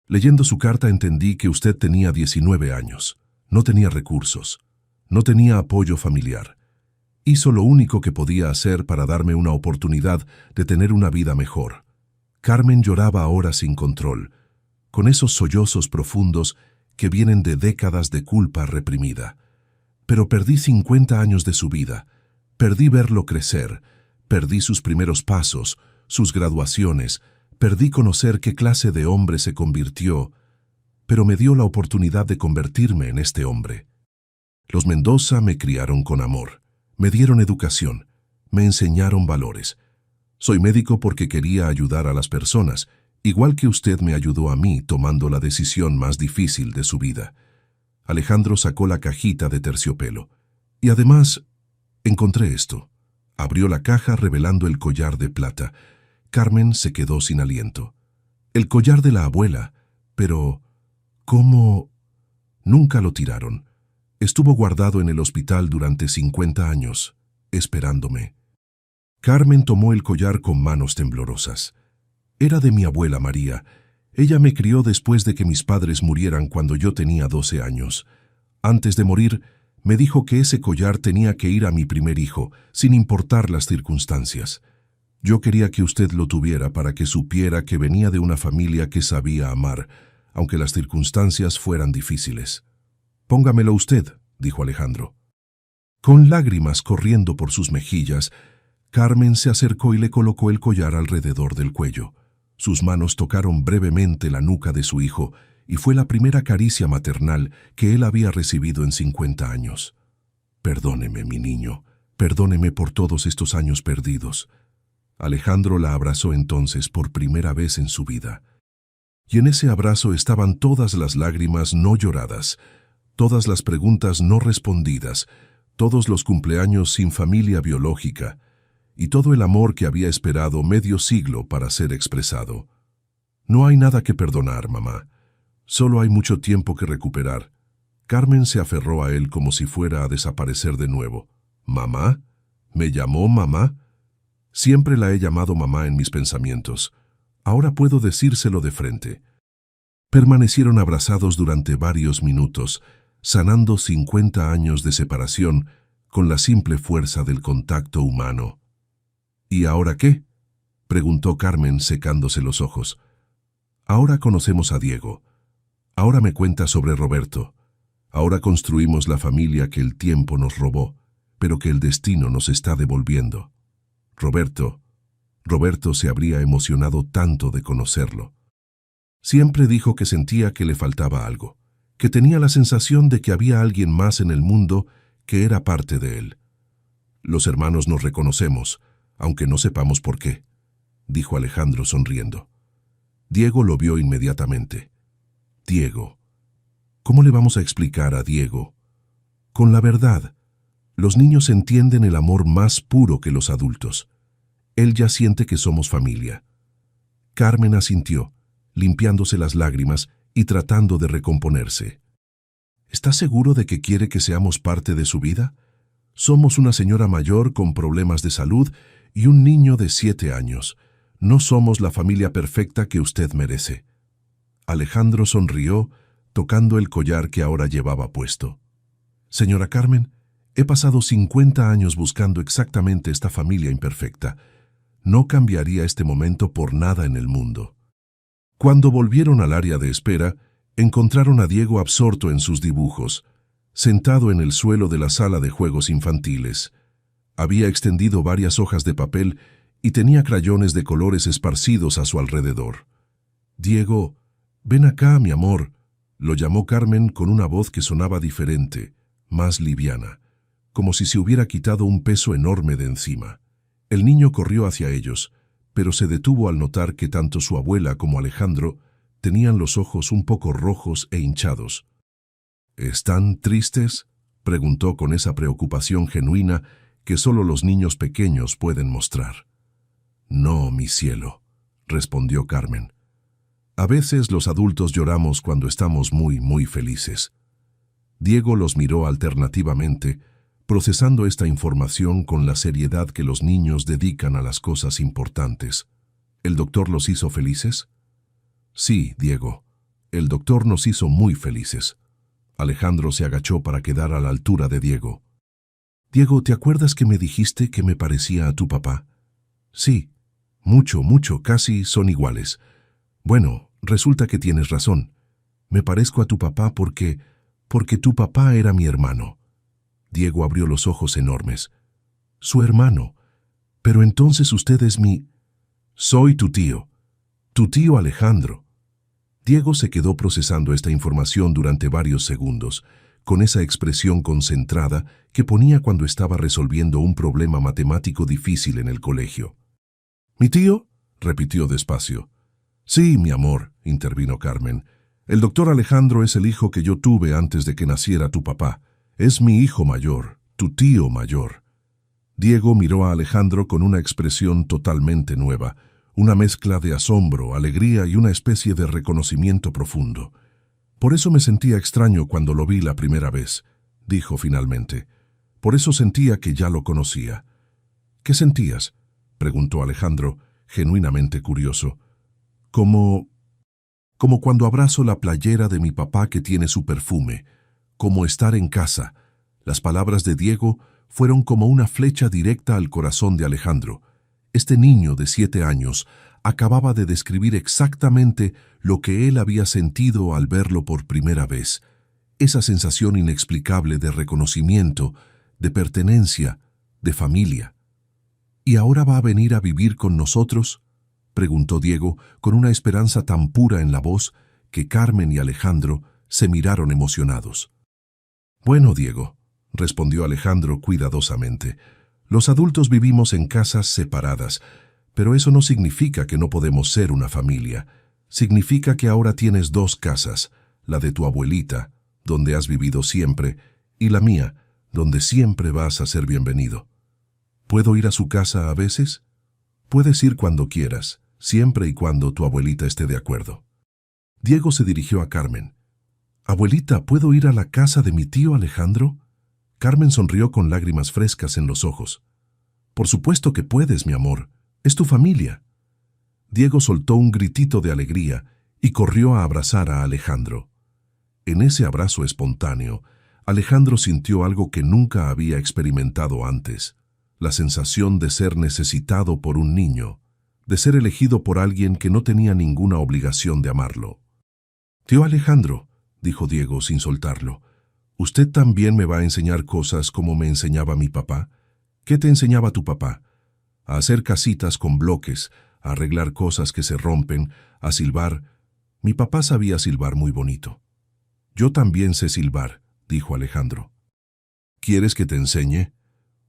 Speaker 1: Leyendo su carta entendí que usted tenía 19 años, no tenía recursos, no tenía apoyo familiar. Hizo lo único que podía hacer para darme una oportunidad de tener una vida mejor. Carmen lloraba ahora sin control, con esos sollozos profundos que vienen de décadas de culpa reprimida. «Pero perdí 50 años de su vida, perdí verlo crecer, perdí sus primeros pasos, sus graduaciones, perdí conocer qué clase de hombre se convirtió. pero me dio la oportunidad de convertirme en este hombre. Los Mendoza me criaron con amor, me dieron educación, me enseñaron valores. Soy médico porque quería ayudar a las personas, igual que usted me ayudó a mí tomando la decisión más difícil de su vida. Alejandro sacó la cajita de terciopelo. Y además, encontré esto. Abrió la caja revelando el collar de plata. Carmen se quedó sin aliento. El collar de la abuela, pero ¿cómo? Nunca lo tiraron. Estuvo guardado en el hospital durante 50 años, esperándome. Carmen tomó el collar con manos temblorosas. Era de mi abuela María. Ella me crió después de que mis padres murieran cuando yo tenía 12 años. Antes de morir, me dijo que ese collar tenía que ir a mi primer hijo, sin importar las circunstancias. Yo quería que usted lo tuviera para que supiera que venía de una familia que sabía amar, aunque las circunstancias fueran difíciles. «Póngamelo usted», dijo Alejandro. Con lágrimas corriendo por sus mejillas, Carmen se acercó y le colocó el collar alrededor del cuello. Sus manos tocaron brevemente la nuca de su hijo y fue la primera caricia maternal que él había recibido en 50 años. «Perdóneme, mi niño, perdóneme por todos estos años perdidos». Alejandro la abrazó entonces por primera vez en su vida. Y en ese abrazo estaban todas las lágrimas no lloradas, todas las preguntas no respondidas, todos los cumpleaños sin familia biológica, y todo el amor que había esperado medio siglo para ser expresado. «No hay nada que perdonar, mamá. Solo hay mucho tiempo que recuperar». Carmen se aferró a él como si fuera a desaparecer de nuevo. «¿Mamá? ¿Me llamó mamá?» Siempre la he llamado mamá en mis pensamientos. Ahora puedo decírselo de frente. Permanecieron abrazados durante varios minutos, sanando 50 años de separación con la simple fuerza del contacto humano. «¿Y ahora qué?», preguntó Carmen secándose los ojos. «Ahora conocemos a Diego. Ahora me cuenta sobre Roberto. Ahora construimos la familia que el tiempo nos robó, pero que el destino nos está devolviendo. Roberto se habría emocionado tanto de conocerlo. Siempre dijo que sentía que le faltaba algo, que tenía la sensación de que había alguien más en el mundo que era parte de él. Los hermanos nos reconocemos, aunque no sepamos por qué», dijo Alejandro sonriendo. Diego lo vio inmediatamente. «Diego. ¿Cómo le vamos a explicar a Diego? Con la verdad. Los niños entienden el amor más puro que los adultos. Él ya siente que somos familia». Carmen asintió, limpiándose las lágrimas y tratando de recomponerse. «¿Está seguro de que quiere que seamos parte de su vida? Somos una señora mayor con problemas de salud y un niño de 7 años. No somos la familia perfecta que usted merece». Alejandro sonrió, tocando el collar que ahora llevaba puesto. «Señora Carmen, he pasado 50 años buscando exactamente esta familia imperfecta. No cambiaría este momento por nada en el mundo». Cuando volvieron al área de espera, encontraron a Diego absorto en sus dibujos, sentado en el suelo de la sala de juegos infantiles. Había extendido varias hojas de papel y tenía crayones de colores esparcidos a su alrededor. «Diego, ven acá, mi amor», lo llamó Carmen con una voz que sonaba diferente, más liviana, como si se hubiera quitado un peso enorme de encima. El niño corrió hacia ellos, pero se detuvo al notar que tanto su abuela como Alejandro tenían los ojos un poco rojos e hinchados. «¿Están tristes?», preguntó con esa preocupación genuina que solo los niños pequeños pueden mostrar. «No, mi cielo», respondió Carmen. «A veces los adultos lloramos cuando estamos muy felices». Diego los miró alternativamente, procesando esta información con la seriedad que los niños dedican a las cosas importantes. «¿El doctor los hizo felices?» «Sí, Diego. El doctor nos hizo muy felices». Alejandro se agachó para quedar a la altura de Diego. «Diego, ¿te acuerdas que me dijiste que me parecía a tu papá?» «Sí. Mucho, casi son iguales». «Bueno, resulta que tienes razón. Me parezco a tu papá porque tu papá era mi hermano». Diego abrió los ojos enormes. «¿Su hermano? Pero entonces usted es mi...» «Soy tu tío Alejandro». Diego se quedó procesando esta información durante varios segundos, con esa expresión concentrada que ponía cuando estaba resolviendo un problema matemático difícil en el colegio. ¿Mi tío?, repitió despacio. Sí, mi amor, intervino Carmen. El doctor Alejandro es el hijo que yo tuve antes de que naciera tu papá. Es mi hijo mayor, tu tío mayor. Diego miró a Alejandro con una expresión totalmente nueva, una mezcla de asombro, alegría y una especie de reconocimiento profundo. Por eso me sentía extraño cuando lo vi la primera vez, dijo finalmente. Por eso sentía que ya lo conocía. ¿Qué sentías?, preguntó Alejandro, genuinamente curioso. Como cuando abrazo la playera de mi papá que tiene su perfume, como estar en casa. Las palabras de Diego fueron como una flecha directa al corazón de Alejandro. Este niño de 7 años acababa de describir exactamente lo que él había sentido al verlo por primera vez. Esa sensación inexplicable de reconocimiento, de pertenencia, de familia. ¿Y ahora va a venir a vivir con nosotros?, preguntó Diego con una esperanza tan pura en la voz que Carmen y Alejandro se miraron emocionados. Bueno, Diego, respondió Alejandro cuidadosamente, los adultos vivimos en casas separadas, pero eso no significa que no podemos ser una familia. Significa que ahora tienes 2 casas, la de tu abuelita, donde has vivido siempre, y la mía, donde siempre vas a ser bienvenido. ¿Puedo ir a su casa a veces? Puedes ir cuando quieras, siempre y cuando tu abuelita esté de acuerdo. Diego se dirigió a Carmen. «Abuelita, ¿puedo ir a la casa de mi tío Alejandro?» Carmen sonrió con lágrimas frescas en los ojos. «Por supuesto que puedes, mi amor. Es tu familia». Diego soltó un gritito de alegría y corrió a abrazar a Alejandro. En ese abrazo espontáneo, Alejandro sintió algo que nunca había experimentado antes, la sensación de ser necesitado por un niño, de ser elegido por alguien que no tenía ninguna obligación de amarlo. «Tío Alejandro», dijo Diego sin soltarlo, «¿usted también me va a enseñar cosas como me enseñaba mi papá? ¿Qué te enseñaba tu papá? A hacer casitas con bloques, a arreglar cosas que se rompen, a silbar. Mi papá sabía silbar muy bonito». «Yo también sé silbar», dijo Alejandro. «¿Quieres que te enseñe?»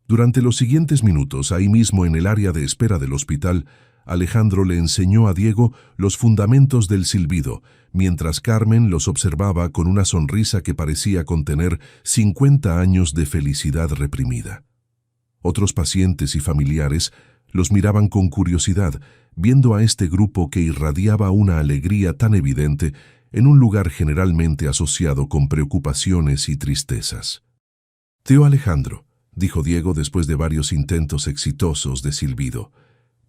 Speaker 1: Durante los siguientes minutos, ahí mismo en el área de espera del hospital, Alejandro le enseñó a Diego los fundamentos del silbido, mientras Carmen los observaba con una sonrisa que parecía contener 50 años de felicidad reprimida. Otros pacientes y familiares los miraban con curiosidad, viendo a este grupo que irradiaba una alegría tan evidente en un lugar generalmente asociado con preocupaciones y tristezas. «Tío Alejandro», dijo Diego después de varios intentos exitosos de silbido,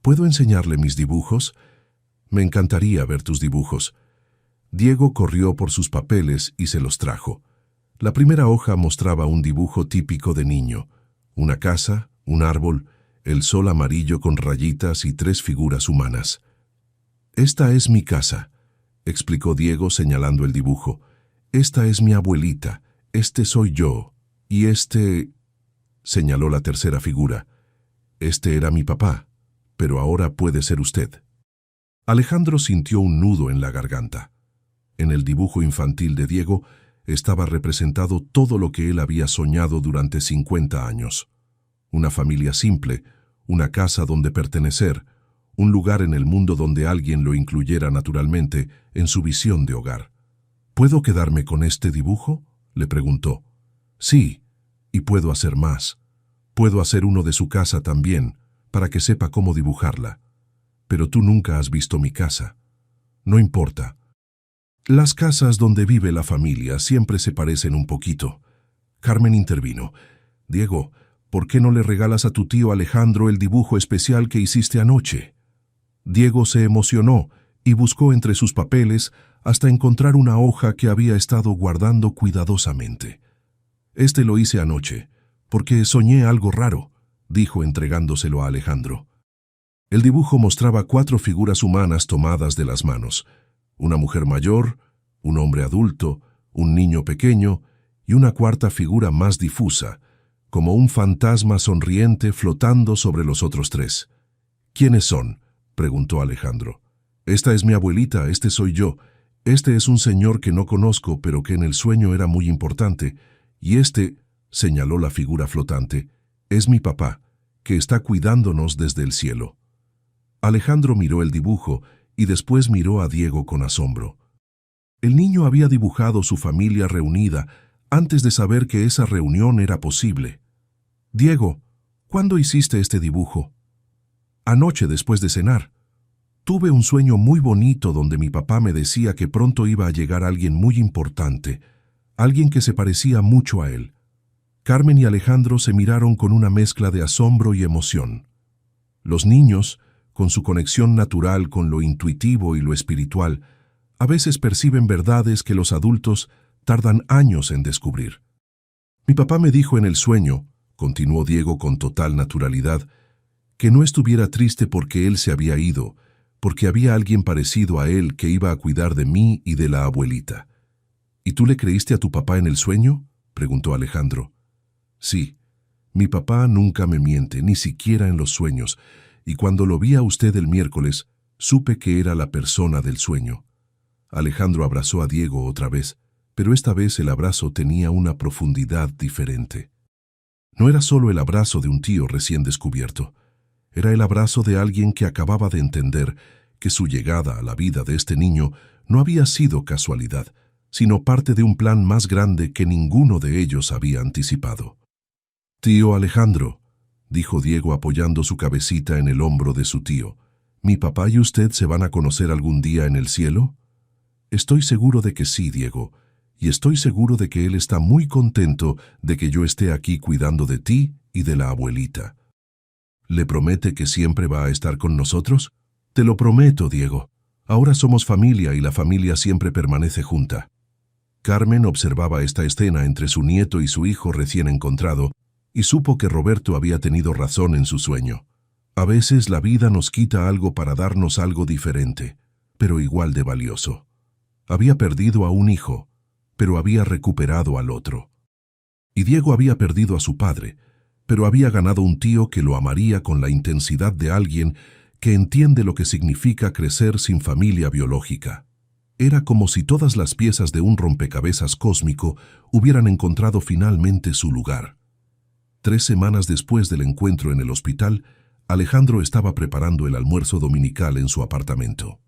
Speaker 1: «¿puedo enseñarle mis dibujos? Me encantaría ver tus dibujos». Diego corrió por sus papeles y se los trajo. La primera hoja mostraba un dibujo típico de niño, una casa, un árbol, el sol amarillo con rayitas y 3 figuras humanas. «Esta es mi casa», explicó Diego señalando el dibujo. «Esta es mi abuelita, este soy yo, y este...» señaló la tercera figura. «Este era mi papá, pero ahora puede ser usted». Alejandro sintió un nudo en la garganta. En el dibujo infantil de Diego estaba representado todo lo que él había soñado durante 50 años. Una familia simple, una casa donde pertenecer, un lugar en el mundo donde alguien lo incluyera naturalmente en su visión de hogar. «¿Puedo quedarme con este dibujo?», le preguntó. «Sí, y puedo hacer más. Puedo hacer uno de su casa también, para que sepa cómo dibujarla. Pero tú nunca has visto mi casa. No importa. Las casas donde vive la familia siempre se parecen un poquito». Carmen intervino. «Diego, ¿por qué no le regalas a tu tío Alejandro el dibujo especial que hiciste anoche?» Diego se emocionó y buscó entre sus papeles hasta encontrar una hoja que había estado guardando cuidadosamente. «Este lo hice anoche, porque soñé algo raro», dijo entregándoselo a Alejandro. El dibujo mostraba 4 figuras humanas tomadas de las manos: una mujer mayor, un hombre adulto, un niño pequeño y una cuarta figura más difusa, como un fantasma sonriente flotando sobre los otros 3. «¿Quiénes son?», preguntó Alejandro. «Esta es mi abuelita, este soy yo. Este es un señor que no conozco, pero que en el sueño era muy importante, y este, señaló la figura flotante, es mi papá, que está cuidándonos desde el cielo. Alejandro miró el dibujo y después miró a Diego con asombro. El niño había dibujado su familia reunida antes de saber que esa reunión era posible. Diego, ¿cuándo hiciste este dibujo? Anoche después de cenar. Tuve un sueño muy bonito donde mi papá me decía que pronto iba a llegar alguien muy importante, alguien que se parecía mucho a él. Carmen y Alejandro se miraron con una mezcla de asombro y emoción. Los niños, con su conexión natural con lo intuitivo y lo espiritual, a veces perciben verdades que los adultos tardan años en descubrir. Mi papá me dijo en el sueño, continuó Diego con total naturalidad, que no estuviera triste porque él se había ido, porque había alguien parecido a él que iba a cuidar de mí y de la abuelita. ¿Y tú le creíste a tu papá en el sueño?, preguntó Alejandro. Sí, mi papá nunca me miente, ni siquiera en los sueños, y cuando lo vi a usted el miércoles, supe que era la persona del sueño. Alejandro abrazó a Diego otra vez, pero esta vez el abrazo tenía una profundidad diferente. No era solo el abrazo de un tío recién descubierto, era el abrazo de alguien que acababa de entender que su llegada a la vida de este niño no había sido casualidad, sino parte de un plan más grande que ninguno de ellos había anticipado. «Tío Alejandro», dijo Diego apoyando su cabecita en el hombro de su tío, «¿mi papá y usted se van a conocer algún día en el cielo?» «Estoy seguro de que sí, Diego, y estoy seguro de que él está muy contento de que yo esté aquí cuidando de ti y de la abuelita». ¿Le promete que siempre va a estar con nosotros? Te lo prometo, Diego. Ahora somos familia y la familia siempre permanece junta. Carmen observaba esta escena entre su nieto y su hijo recién encontrado y supo que Roberto había tenido razón en su sueño. A veces la vida nos quita algo para darnos algo diferente, pero igual de valioso. Había perdido a un hijo, pero había recuperado al otro. Y Diego había perdido a su padre, pero había ganado un tío que lo amaría con la intensidad de alguien que entiende lo que significa crecer sin familia biológica. Era como si todas las piezas de un rompecabezas cósmico hubieran encontrado finalmente su lugar. 3 semanas después del encuentro en el hospital, Alejandro estaba preparando el almuerzo dominical en su apartamento.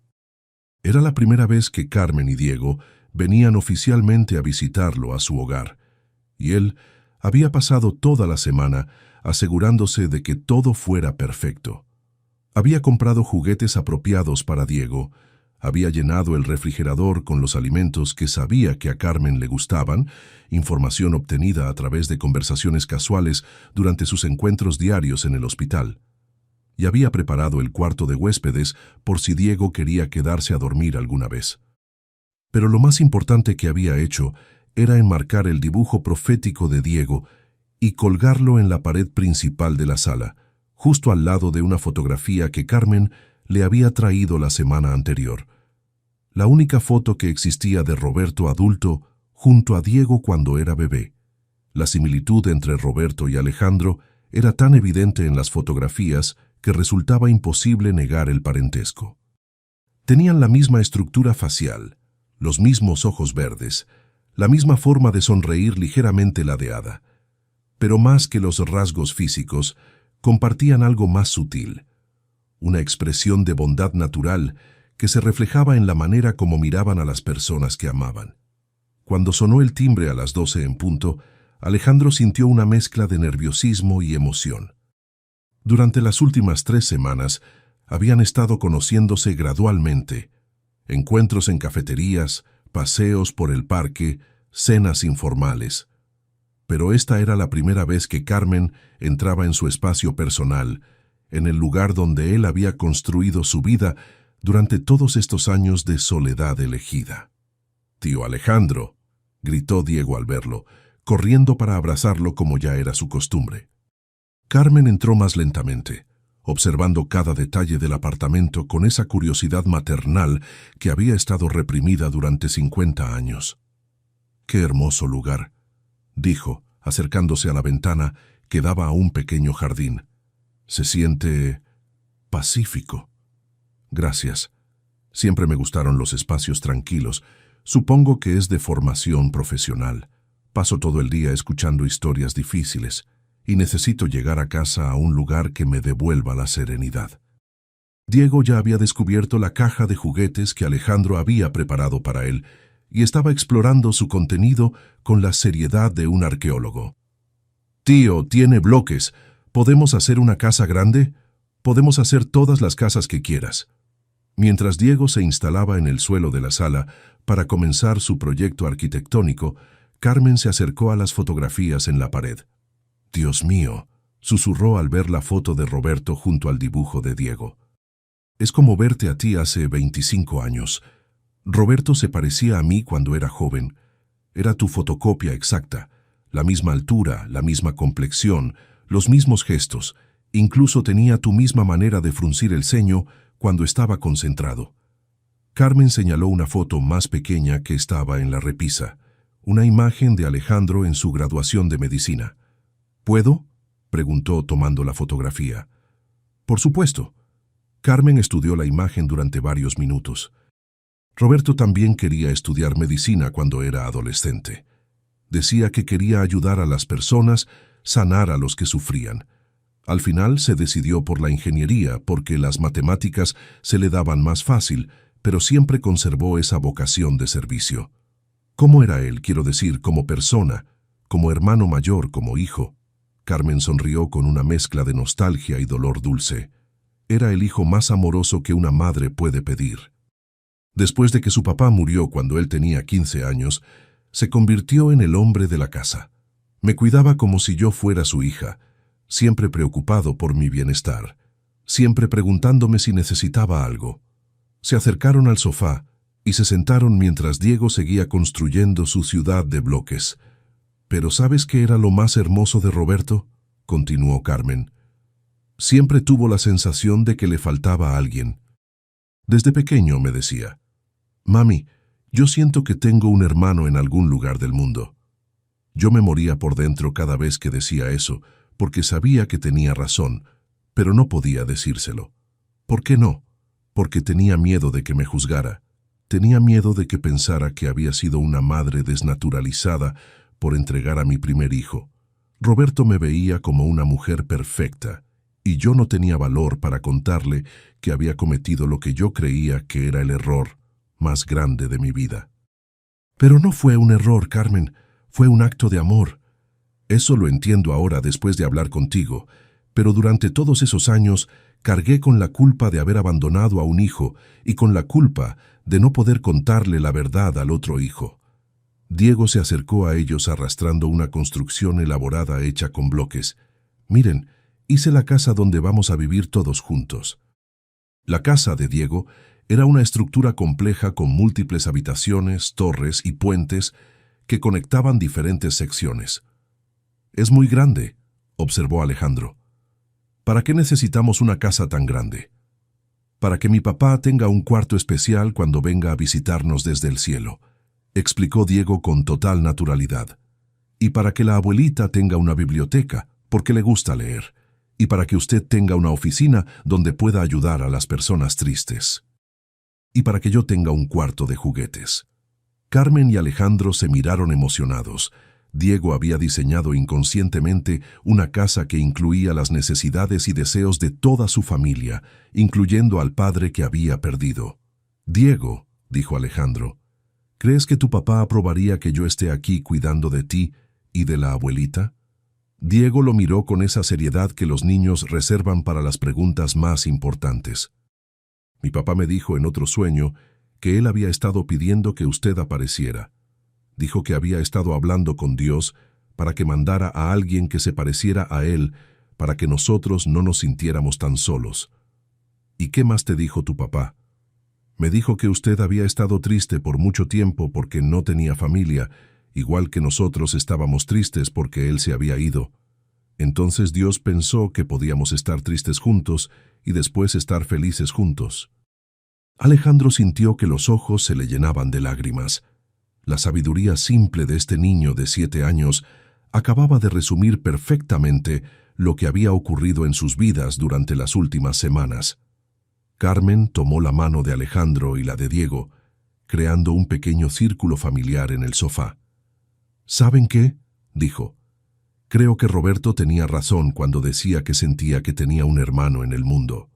Speaker 1: Era la primera vez que Carmen y Diego venían oficialmente a visitarlo a su hogar, y él había pasado toda la semana asegurándose de que todo fuera perfecto. Había comprado juguetes apropiados para Diego, había llenado el refrigerador con los alimentos que sabía que a Carmen le gustaban, información obtenida a través de conversaciones casuales durante sus encuentros diarios en el hospital. Y había preparado el cuarto de huéspedes por si Diego quería quedarse a dormir alguna vez. Pero lo más importante que había hecho era enmarcar el dibujo profético de Diego y colgarlo en la pared principal de la sala, justo al lado de una fotografía que Carmen le había traído la semana anterior. La única foto que existía de Roberto adulto junto a Diego cuando era bebé. La similitud entre Roberto y Alejandro era tan evidente en las fotografías que resultaba imposible negar el parentesco. Tenían la misma estructura facial, los mismos ojos verdes, la misma forma de sonreír ligeramente ladeada. Pero más que los rasgos físicos, compartían algo más sutil, una expresión de bondad natural que se reflejaba en la manera como miraban a las personas que amaban. Cuando sonó el timbre a las 12 en punto, Alejandro sintió una mezcla de nerviosismo y emoción. Durante las últimas 3 semanas, habían estado conociéndose gradualmente. Encuentros en cafeterías, paseos por el parque, cenas informales. Pero esta era la primera vez que Carmen entraba en su espacio personal, en el lugar donde él había construido su vida durante todos estos años de soledad elegida. «Tío Alejandro», gritó Diego al verlo, corriendo para abrazarlo como ya era su costumbre. Carmen entró más lentamente, observando cada detalle del apartamento con esa curiosidad maternal que había estado reprimida durante 50 años. «Qué hermoso lugar», dijo, acercándose a la ventana que daba a un pequeño jardín. «Se siente pacífico». «Gracias. Siempre me gustaron los espacios tranquilos. Supongo que es de formación profesional. Paso todo el día escuchando historias difíciles y necesito llegar a casa a un lugar que me devuelva la serenidad. Diego ya había descubierto la caja de juguetes que Alejandro había preparado para él y estaba explorando su contenido con la seriedad de un arqueólogo. «Tío, tiene bloques. ¿Podemos hacer una casa grande? Podemos hacer todas las casas que quieras». Mientras Diego se instalaba en el suelo de la sala para comenzar su proyecto arquitectónico, Carmen se acercó a las fotografías en la pared. «Dios mío», susurró al ver la foto de Roberto junto al dibujo de Diego. «Es como verte a ti hace 25 años. Roberto se parecía a mí cuando era joven. Era tu fotocopia exacta, la misma altura, la misma complexión, los mismos gestos. Incluso tenía tu misma manera de fruncir el ceño cuando estaba concentrado». Carmen señaló una foto más pequeña que estaba en la repisa, una imagen de Alejandro en su graduación de medicina. «¿Puedo?», preguntó tomando la fotografía. «Por supuesto». Carmen estudió la imagen durante varios minutos. Roberto también quería estudiar medicina cuando era adolescente. Decía que quería ayudar a las personas, sanar a los que sufrían. Al final se decidió por la ingeniería porque las matemáticas se le daban más fácil, pero siempre conservó esa vocación de servicio. ¿Cómo era él, quiero decir, como persona, como hermano mayor, como hijo? Carmen sonrió con una mezcla de nostalgia y dolor dulce. Era el hijo más amoroso que una madre puede pedir. Después de que su papá murió cuando él tenía 15 años, se convirtió en el hombre de la casa. Me cuidaba como si yo fuera su hija, siempre preocupado por mi bienestar, siempre preguntándome si necesitaba algo. Se acercaron al sofá y se sentaron mientras Diego seguía construyendo su ciudad de bloques. «¿Pero sabes qué era lo más hermoso de Roberto?», continuó Carmen. «Siempre tuvo la sensación de que le faltaba a alguien. Desde pequeño me decía, «Mami, yo siento que tengo un hermano en algún lugar del mundo». Yo me moría por dentro cada vez que decía eso, porque sabía que tenía razón, pero no podía decírselo. ¿Por qué no? Porque tenía miedo de que me juzgara. Tenía miedo de que pensara que había sido una madre desnaturalizada por entregar a mi primer hijo. Roberto me veía como una mujer perfecta, y yo no tenía valor para contarle que había cometido lo que yo creía que era el error más grande de mi vida. Pero no fue un error, Carmen, fue un acto de amor. Eso lo entiendo ahora después de hablar contigo, pero durante todos esos años cargué con la culpa de haber abandonado a un hijo y con la culpa de no poder contarle la verdad al otro hijo. Diego se acercó a ellos arrastrando una construcción elaborada hecha con bloques. «Miren, hice la casa donde vamos a vivir todos juntos». La casa de Diego era una estructura compleja con múltiples habitaciones, torres y puentes que conectaban diferentes secciones. «Es muy grande», observó Alejandro. «¿Para qué necesitamos una casa tan grande?» «Para que mi papá tenga un cuarto especial cuando venga a visitarnos desde el cielo», explicó Diego con total naturalidad. «Y para que la abuelita tenga una biblioteca, porque le gusta leer, y para que usted tenga una oficina donde pueda ayudar a las personas tristes. Y para que yo tenga un cuarto de juguetes». Carmen y Alejandro se miraron emocionados. Diego había diseñado inconscientemente una casa que incluía las necesidades y deseos de toda su familia, incluyendo al padre que había perdido. «Diego», dijo Alejandro, «¿crees que tu papá aprobaría que yo esté aquí cuidando de ti y de la abuelita?» Diego lo miró con esa seriedad que los niños reservan para las preguntas más importantes. «Mi papá me dijo en otro sueño que él había estado pidiendo que usted apareciera. Dijo que había estado hablando con Dios para que mandara a alguien que se pareciera a él para que nosotros no nos sintiéramos tan solos». «¿Y qué más te dijo tu papá?» «Me dijo que usted había estado triste por mucho tiempo porque no tenía familia, igual que nosotros estábamos tristes porque él se había ido. Entonces Dios pensó que podíamos estar tristes juntos y después estar felices juntos». Alejandro sintió que los ojos se le llenaban de lágrimas. La sabiduría simple de este niño de 7 años acababa de resumir perfectamente lo que había ocurrido en sus vidas durante las últimas semanas. Carmen tomó la mano de Alejandro y la de Diego, creando un pequeño círculo familiar en el sofá. ¿Saben qué?, dijo. Creo que Roberto tenía razón cuando decía que sentía que tenía un hermano en el mundo.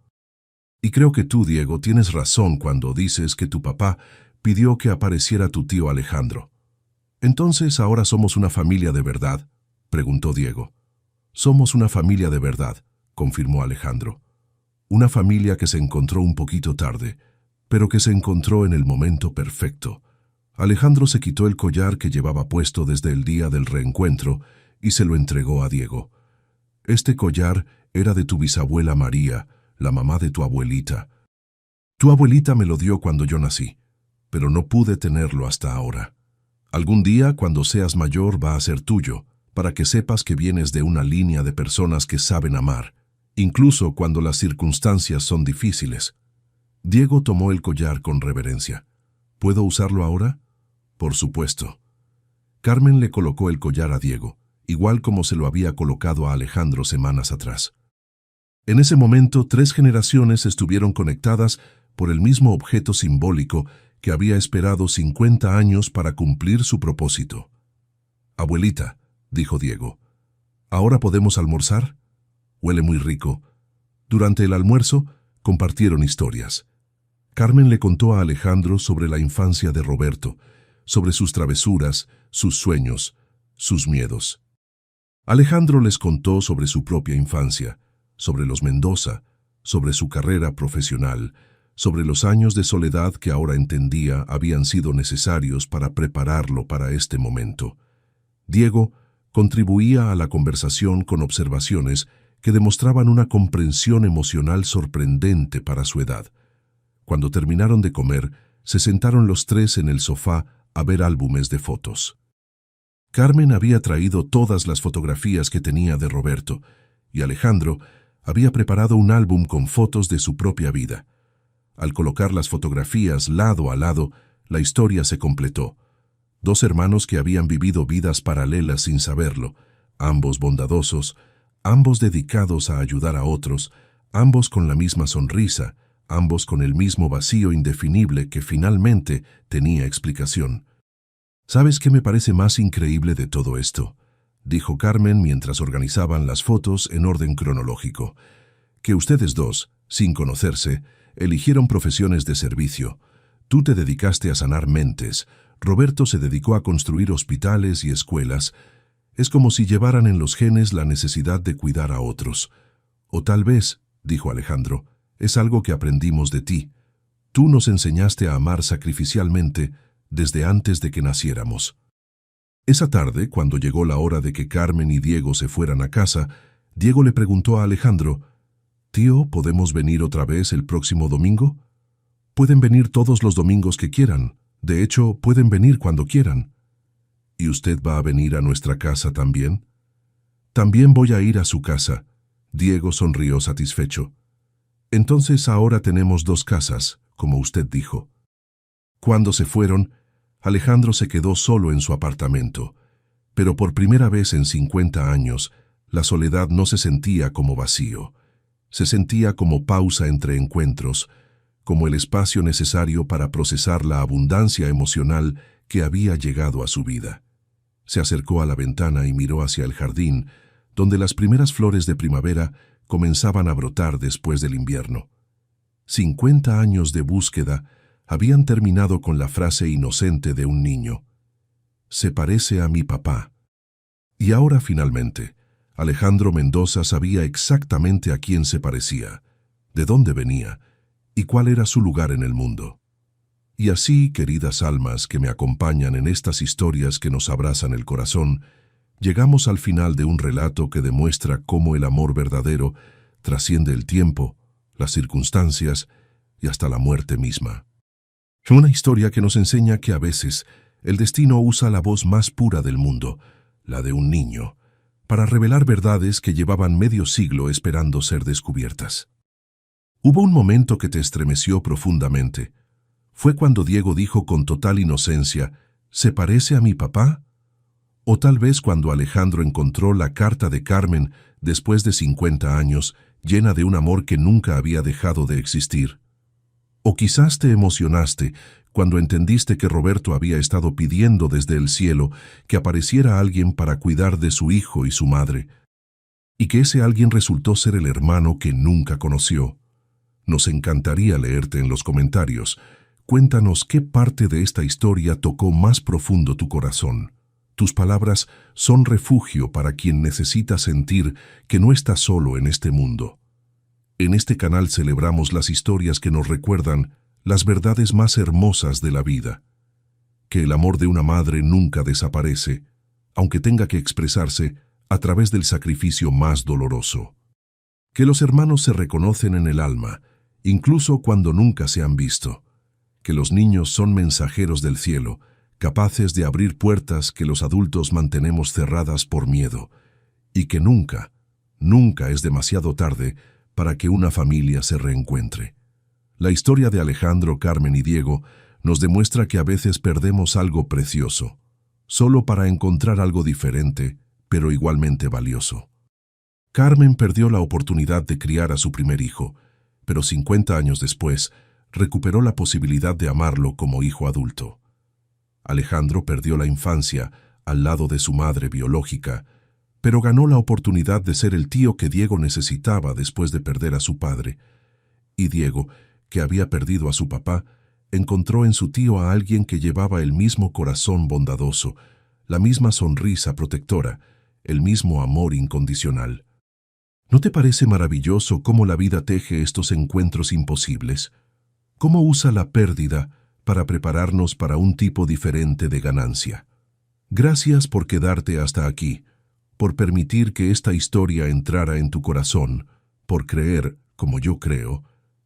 Speaker 1: Y creo que tú, Diego, tienes razón cuando dices que tu papá pidió que apareciera tu tío Alejandro. ¿Entonces ahora somos una familia de verdad?, preguntó Diego. Somos una familia de verdad, confirmó Alejandro. Una familia que se encontró un poquito tarde, pero que se encontró en el momento perfecto. Alejandro se quitó el collar que llevaba puesto desde el día del reencuentro y se lo entregó a Diego. Este collar era de tu bisabuela María, la mamá de tu abuelita. Tu abuelita me lo dio cuando yo nací, pero no pude tenerlo hasta ahora. Algún día, cuando seas mayor, va a ser tuyo, para que sepas que vienes de una línea de personas que saben amar, incluso cuando las circunstancias son difíciles. Diego tomó el collar con reverencia. ¿Puedo usarlo ahora? Por supuesto. Carmen le colocó el collar a Diego, igual como se lo había colocado a Alejandro semanas atrás. En ese momento, 3 generaciones estuvieron conectadas por el mismo objeto simbólico que había esperado 50 años para cumplir su propósito. Abuelita, dijo Diego, ¿ahora podemos almorzar? Huele muy rico. Durante el almuerzo, compartieron historias. Carmen le contó a Alejandro sobre la infancia de Roberto, sobre sus travesuras, sus sueños, sus miedos. Alejandro les contó sobre su propia infancia, sobre los Mendoza, sobre su carrera profesional, sobre los años de soledad que ahora entendía habían sido necesarios para prepararlo para este momento. Diego contribuía a la conversación con observaciones que demostraban una comprensión emocional sorprendente para su edad. Cuando terminaron de comer, se sentaron los 3 en el sofá a ver álbumes de fotos. Carmen había traído todas las fotografías que tenía de Roberto, y Alejandro había preparado un álbum con fotos de su propia vida. Al colocar las fotografías lado a lado, la historia se completó. 2 hermanos que habían vivido vidas paralelas sin saberlo, ambos bondadosos, ambos dedicados a ayudar a otros, ambos con la misma sonrisa, ambos con el mismo vacío indefinible que finalmente tenía explicación. ¿Sabes qué me parece más increíble de todo esto?, dijo Carmen mientras organizaban las fotos en orden cronológico. Que ustedes 2, sin conocerse, eligieron profesiones de servicio. Tú te dedicaste a sanar mentes, Roberto se dedicó a construir hospitales y escuelas. Es como si llevaran en los genes la necesidad de cuidar a otros. O tal vez, dijo Alejandro, es algo que aprendimos de ti. Tú nos enseñaste a amar sacrificialmente desde antes de que naciéramos. Esa tarde, cuando llegó la hora de que Carmen y Diego se fueran a casa, Diego le preguntó a Alejandro, «Tío, ¿podemos venir otra vez el próximo domingo?» «Pueden venir todos los domingos que quieran. De hecho, pueden venir cuando quieran». «¿Y usted va a venir a nuestra casa también?» «También voy a ir a su casa». Diego sonrió satisfecho. «Entonces ahora tenemos 2 casas, como usted dijo». Cuando se fueron, Alejandro se quedó solo en su apartamento, pero por primera vez en 50 años, la soledad no se sentía como vacío. Se sentía como pausa entre encuentros, como el espacio necesario para procesar la abundancia emocional que había llegado a su vida. Se acercó a la ventana y miró hacia el jardín, donde las primeras flores de primavera comenzaban a brotar después del invierno. 50 años de búsqueda habían terminado con la frase inocente de un niño. «Se parece a mi papá». Y ahora finalmente, Alejandro Mendoza sabía exactamente a quién se parecía, de dónde venía y cuál era su lugar en el mundo. Y así, queridas almas que me acompañan en estas historias que nos abrazan el corazón, llegamos al final de un relato que demuestra cómo el amor verdadero trasciende el tiempo, las circunstancias y hasta la muerte misma. Una historia que nos enseña que a veces el destino usa la voz más pura del mundo, la de un niño, para revelar verdades que llevaban medio siglo esperando ser descubiertas. Hubo un momento que te estremeció profundamente. Fue cuando Diego dijo con total inocencia, «¿Se parece a mi papá?» O tal vez cuando Alejandro encontró la carta de Carmen después de 50 años, llena de un amor que nunca había dejado de existir. O quizás te emocionaste cuando entendiste que Roberto había estado pidiendo desde el cielo que apareciera alguien para cuidar de su hijo y su madre, y que ese alguien resultó ser el hermano que nunca conoció. Nos encantaría leerte en los comentarios. Cuéntanos qué parte de esta historia tocó más profundo tu corazón. Tus palabras son refugio para quien necesita sentir que no está solo en este mundo. En este canal celebramos las historias que nos recuerdan las verdades más hermosas de la vida. Que el amor de una madre nunca desaparece, aunque tenga que expresarse a través del sacrificio más doloroso. Que los hermanos se reconocen en el alma, incluso cuando nunca se han visto. Que los niños son mensajeros del cielo, capaces de abrir puertas que los adultos mantenemos cerradas por miedo. Y que nunca, nunca es demasiado tarde para que una familia se reencuentre. La historia de Alejandro, Carmen y Diego nos demuestra que a veces perdemos algo precioso, solo para encontrar algo diferente, pero igualmente valioso. Carmen perdió la oportunidad de criar a su primer hijo, pero 50 años después recuperó la posibilidad de amarlo como hijo adulto. Alejandro perdió la infancia al lado de su madre biológica, pero ganó la oportunidad de ser el tío que Diego necesitaba después de perder a su padre. Y Diego, que había perdido a su papá, encontró en su tío a alguien que llevaba el mismo corazón bondadoso, la misma sonrisa protectora, el mismo amor incondicional. ¿No te parece maravilloso cómo la vida teje estos encuentros imposibles? ¿Cómo usa la pérdida para prepararnos para un tipo diferente de ganancia? Gracias por quedarte hasta aquí, por permitir que esta historia entrara en tu corazón, por creer, como yo creo,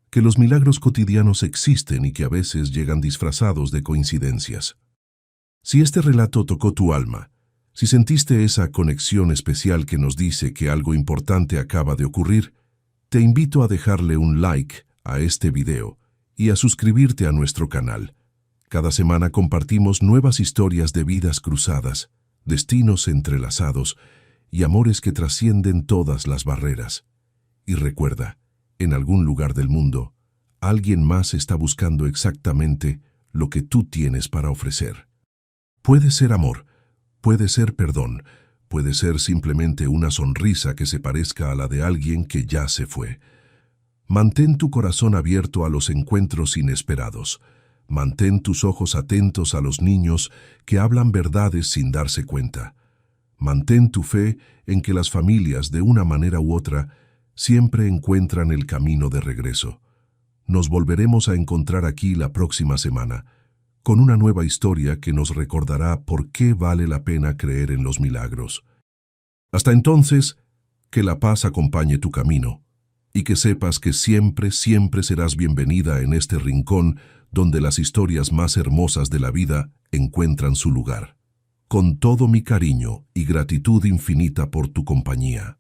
Speaker 1: que los milagros cotidianos existen y que a veces llegan disfrazados de coincidencias. Si este relato tocó tu alma, si sentiste esa conexión especial que nos dice que algo importante acaba de ocurrir, te invito a dejarle un like a este video y a suscribirte a nuestro canal. Cada semana compartimos nuevas historias de vidas cruzadas, destinos entrelazados y amores que trascienden todas las barreras. Y recuerda, en algún lugar del mundo, alguien más está buscando exactamente lo que tú tienes para ofrecer. Puede ser amor, puede ser perdón, puede ser simplemente una sonrisa que se parezca a la de alguien que ya se fue. Mantén tu corazón abierto a los encuentros inesperados. Mantén tus ojos atentos a los niños que hablan verdades sin darse cuenta. Mantén tu fe en que las familias, de una manera u otra, siempre encuentran el camino de regreso. Nos volveremos a encontrar aquí la próxima semana, con una nueva historia que nos recordará por qué vale la pena creer en los milagros. Hasta entonces, que la paz acompañe tu camino, y que sepas que siempre, siempre serás bienvenida en este rincón donde las historias más hermosas de la vida encuentran su lugar. Con todo mi cariño y gratitud infinita por tu compañía.